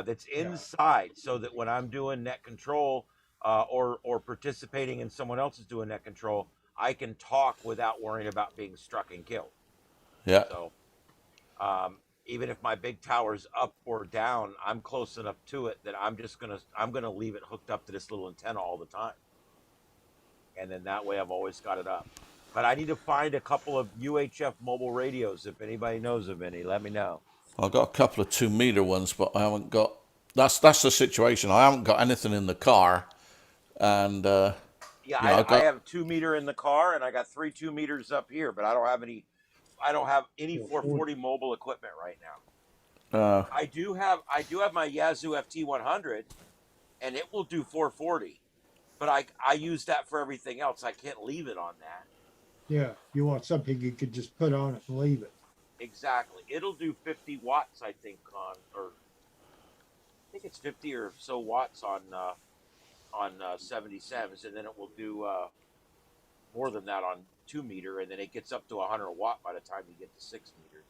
that's inside, so that when I'm doing net control or participating in someone else's doing net control, I can talk without worrying about being struck and killed. Yeah. So even if my big tower's up or down, I'm close enough to it that I'm gonna leave it hooked up to this little antenna all the time, and then that way I've always got it up. But I need to find a couple of UHF mobile radios. If anybody knows of any, let me know. I've got a couple of 2-meter ones, but I haven't got. That's the situation. I haven't got anything in the car, and I have 2-meter in the car, and I got 3 2-meters up here, but I don't have any 440 mobile equipment right now. I do have my Yazoo FT100, and it will do 440, but I use that for everything else. I can't leave it on that. Yeah, you want something you could just put on it and leave it. Exactly. It'll do 50 watts, I think, I think it's 50 or so watts on 77s, and then it will do more than that on 2-meter, and then it gets up to 100 watt by the time you get to 6 meters.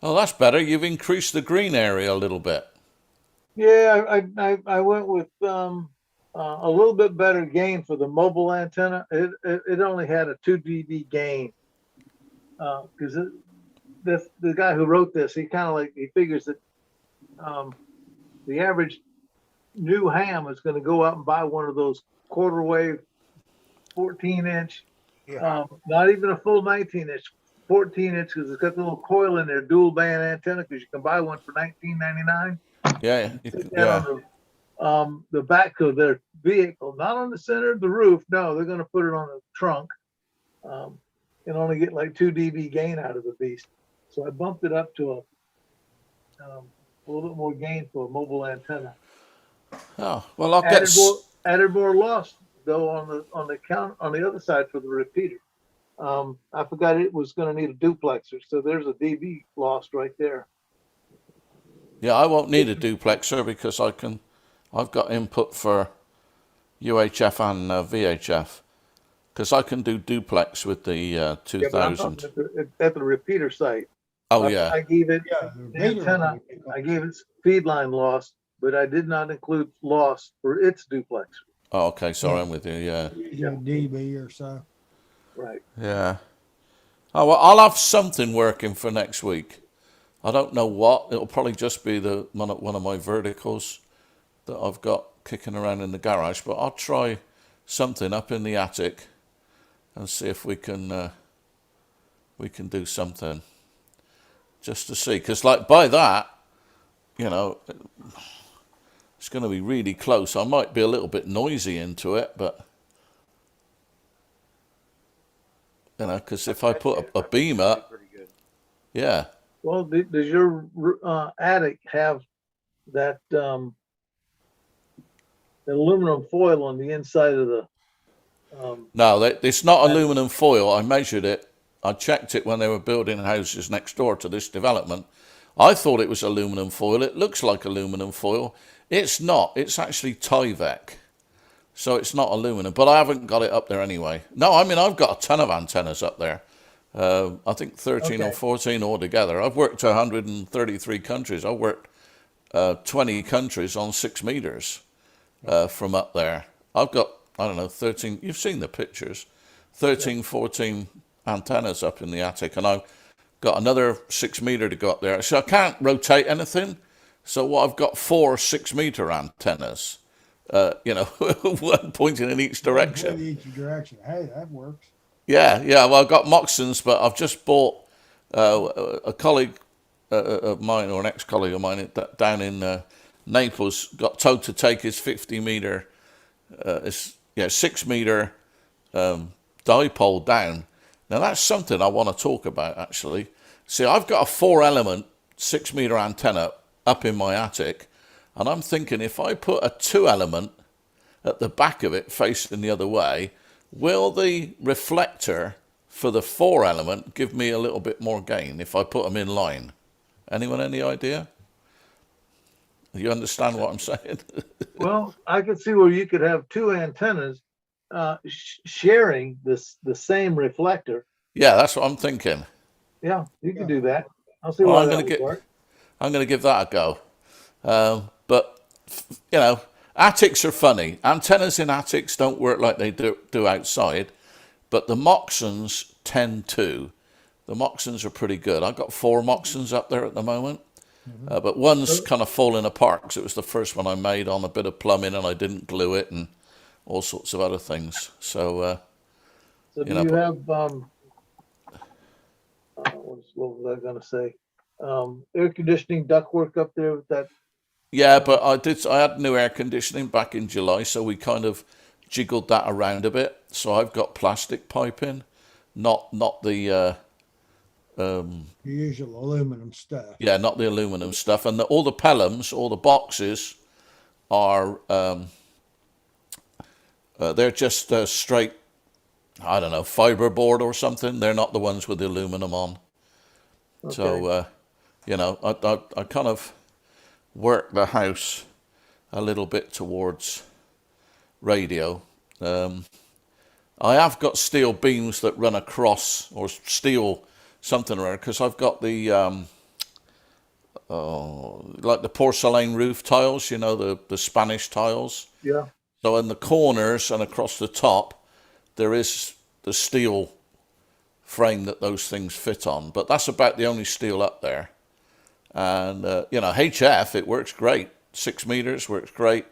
Oh, that's better. You've increased the green area a little bit. Yeah, I went with a little bit better gain for the mobile antenna. It only had a 2 dB gain because the guy who wrote this, he figures that the average new ham is going to go out and buy one of those 1/4 wave 14-inch, not even a full 19-inch, 14-inch, because it's got the little coil in there, dual band antenna, because you can buy one for $19.99. On the back of their vehicle, not on the center of the roof. No, they're going to put it on the trunk, and only get like 2 dB gain out of the beast. So I bumped it up to a little bit more gain for a mobile antenna. Oh well, I'll added more loss though on the other side for the repeater. I forgot it was going to need a duplexer, so there's a dB lost right there. Yeah, I won't need a duplexer because I've got input for UHF and VHF, because I can do duplex with the 2000. At the repeater site. Oh, I gave it the antenna. I gave it feed line loss, but I did not include loss for its duplexer. Oh, okay. Sorry, I'm with you. Yeah. dB or so. Right. Yeah. Oh, well, I'll have something working for next week. I don't know what. It'll probably just be one of my verticals that I've got kicking around in the garage. But I'll try something up in the attic and see if we can do something just to see. Because like by that, you know, it's going to be really close. I might be a little bit noisy into it, but you know, because if I put a beam up, yeah. Well, does your attic have that aluminum foil on the inside of the? No, it's not aluminum foil. I measured it. I checked it when they were building houses next door to this development. I thought it was aluminum foil. It looks like aluminum foil. It's not. It's actually Tyvek. So it's not aluminum, but I haven't got it up there anyway. No, I mean, I've got a ton of antennas up there. I think 13 or 14 altogether. I've worked to 133 countries. I've worked 20 countries on 6 meters from up there. I've got, I don't know, 13, you've seen the pictures, 13, 14 antennas up in the attic, and I've got another 6 meter to go up there. So I can't rotate anything. So what I've got 4 6-meter antennas, you know, one pointing in each direction. In each direction. Hey, that works. Yeah. Well, I've got Moxons, but I've just bought a colleague of mine, or an ex-colleague of mine down in Naples, got told to take his 50-meter, 6-meter dipole down. Now, that's something I want to talk about, actually. See, I've got a 4-element 6-meter antenna up in my attic, and I'm thinking if I put a 2-element at the back of it facing the other way, will the reflector for the 4-element give me a little bit more gain if I put them in line? Anyone any idea? You understand what I'm saying? Well, I could see where you could have 2 antennas sharing the same reflector. Yeah, that's what I'm thinking. Yeah, you could do that. I'll see Well, why that would work. I'm going to give that a go. But, you know, attics are funny. Antennas in attics don't work like they do outside, but the Moxons tend to. The Moxons are pretty good. I've got 4 Moxons up there at the moment, but one's kind of falling apart because it was the first one I made on a bit of plumbing and I didn't glue it and all sorts of other things. So, so do you have, what was I going to say? Air conditioning ductwork up there with that? Yeah, but I had new air conditioning back in July, so we kind of jiggled that around a bit. So I've got plastic piping, not the usual aluminum stuff. Yeah, not the aluminum stuff. And all the Pelhams, all the boxes are they're just straight, I don't know, fiberboard or something. They're not the ones with the aluminum on. Okay. So you know, I kind of work the house a little bit towards radio. I have got steel beams that run across, or steel something around, because I've got the like the porcelain roof tiles, you know, the Spanish tiles. Yeah. So in the corners and across the top, there is the steel frame that those things fit on. But that's about the only steel up there. And, you know, HF, it works great. 6 meters works great.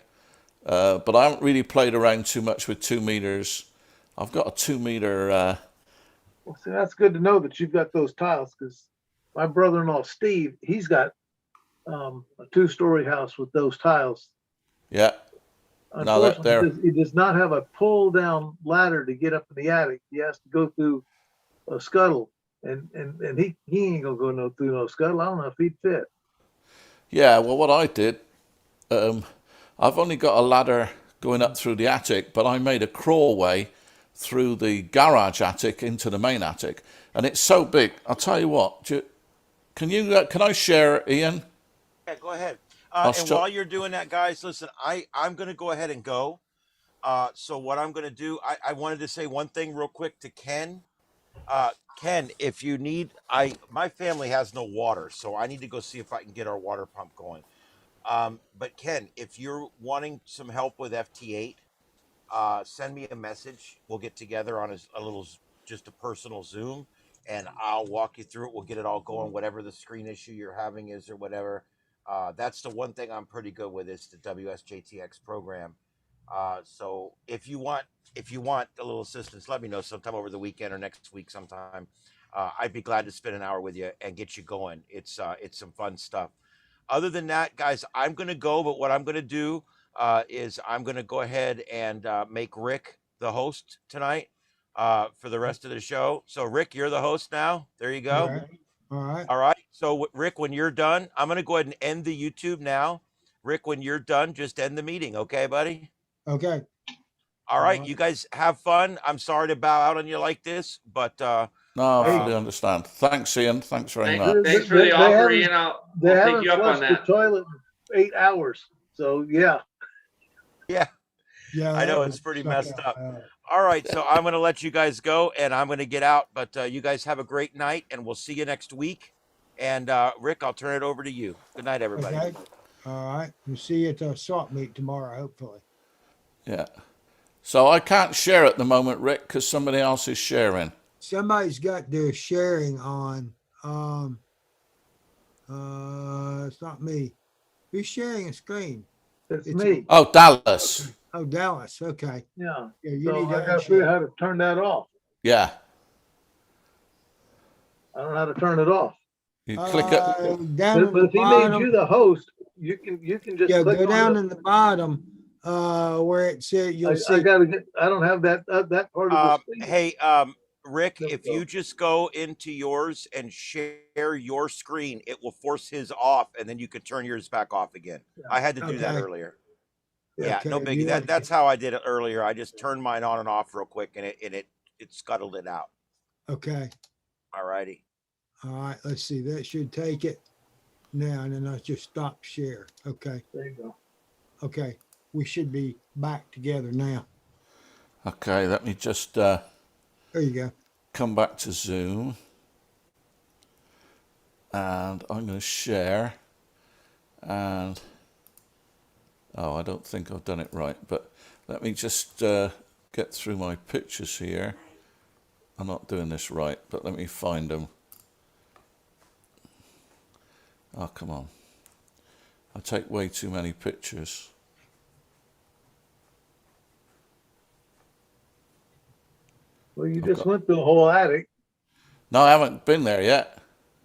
But I haven't really played around too much with 2 meters. I've got a 2 meter. Well, see, that's good to know that you've got those tiles, because my brother-in-law, Steve, he's got a 2-story house with those tiles. Yeah. Unfortunately, he does not have a pull-down ladder to get up in the attic. He has to go through a scuttle. And he ain't gonna go through no scuttle. I don't know if he'd fit. Yeah, well, what I did, I've only got a ladder going up through the attic, but I made a crawlway through the garage attic into the main attic, and it's so big. I'll tell you what. Can I share, Ian? Yeah, go ahead. And while you're doing that, guys, listen, I'm going to go ahead and go. So what I'm going to do, I wanted to say one thing real quick to Ken. Ken, if you need, my family has no water, so I need to go see if I can get our water pump going. But Ken, if you're wanting some help with FT8, send me a message. We'll get together on a little, just a personal Zoom, and I'll walk you through it. We'll get it all going, whatever the screen issue you're having is or whatever. That's the one thing I'm pretty good with is the WSJTX program. So if you want a little assistance, let me know sometime over the weekend or next week sometime. I'd be glad to spend an hour with you and get you going. It's some fun stuff. Other than that, guys, I'm gonna go. But what I'm gonna do is I'm gonna go ahead and make Rick the host tonight for the rest of the show. So Rick, you're the host now. There you go. All right. All right. All right. So Rick, when you're done, I'm gonna go ahead and end the YouTube now. Rick, when you're done, just end the meeting, okay, buddy? Okay. All right. You guys have fun. I'm sorry to bow out on you like this, but no, I fully understand. Thanks, Ian. Thanks very much. Thanks for the offer, Ian. I'll take you up on the that. toilet in 8 hours. So yeah. Yeah. Yeah. I know it's pretty messed up. All right, so I'm going to let you guys go, and I'm going to get out. But you guys have a great night, and we'll see you next week. And Rick, I'll turn it over to you. Good night, everybody. Okay. All right. We'll see you at the swap meet tomorrow, hopefully. Yeah. So I can't share at the moment, Rick, because somebody else is sharing. Somebody's got their sharing on. It's not me. Who's sharing a screen? It's me. Oh, Dallas. Oh, Dallas. Okay. Yeah. Yeah, you So need I to gotta figure out how to turn that off. Yeah. I don't know how to turn it off. You click it. Down But if he made you the host, you can just yeah, click go on down it. in the bottom where it said you'll see. I don't have that part of the screen. Hey, Rick, if you just go into yours and share your screen, it will force his off, and then you could turn yours back off again. Yeah. I had to do that earlier. Yeah, okay, no biggie. That's how I did it earlier. I just turned mine on and off real quick, and it scuttled it out. Okay. All righty. All right. Let's see. That should take it now, and then I just stop share. Okay. There you go. Okay. We should be back together now. Okay. Let me just. There you go. Come back to Zoom, and I'm going to share. And I don't think I've done it right, but let me just get through my pictures here. I'm not doing this right, but let me find them. Oh, come on. I take way too many pictures. Well, you just went through the whole attic. No, I haven't been there yet.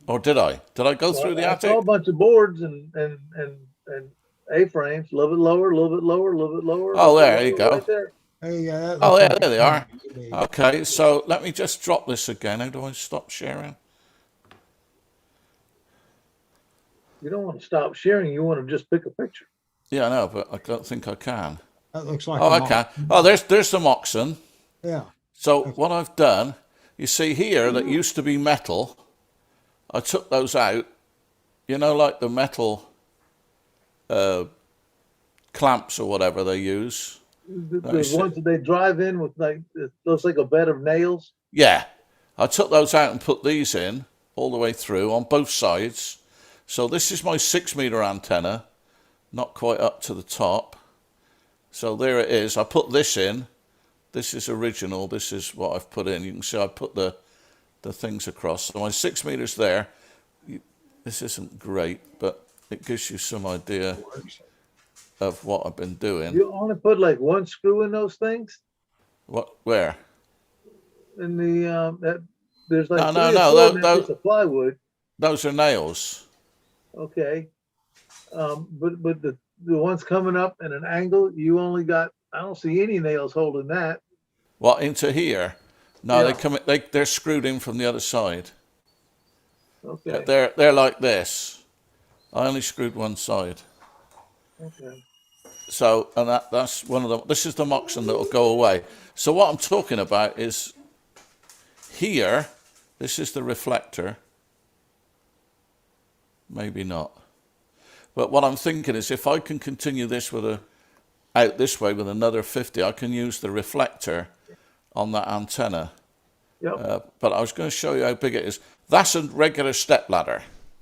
Or did I? Did I go through the attic? I saw a bunch of boards and A-frames. A little bit lower, a little bit lower, a little bit lower. Oh, there you go. Right there. There you go. Oh, yeah, there they are. Okay, so let me just drop this again. How do I stop sharing? You don't want to stop sharing. You want to just pick a picture. Yeah, I know, but I don't think I can. That looks like. Oh, I can. Oh, there's the Moxon. Yeah. So what I've done, you see here, that used to be metal. I took those out. You know, like the metal clamps or whatever they use. The ones that they drive in with, like, it looks like a bed of nails. Yeah. I took those out and put these in all the way through on both sides. So this is my 6-meter antenna, not quite up to the top. So there it is. I put this in. This is original. This is what I've put in. You can see I put the things across. So my 6 meters there. This isn't great, but it gives you some idea of what I've been doing. You only put like one screw in those things? What? Where? In the there's like no, of plywood. Those are nails. Okay, but the ones coming up at an angle, you only got. I don't see any nails holding that. What, into here? No, yeah. they're screwed in from the other side. Okay. They're like this. I only screwed one side. Okay. So, and that's one of them. This is the Moxon that will go away. So what I'm talking about is here, this is the reflector. Maybe not. But what I'm thinking is if I can continue this out this way with another 50, I can use the reflector on that antenna. Yep. But I was going to show you how big it is. That's a regular step ladder.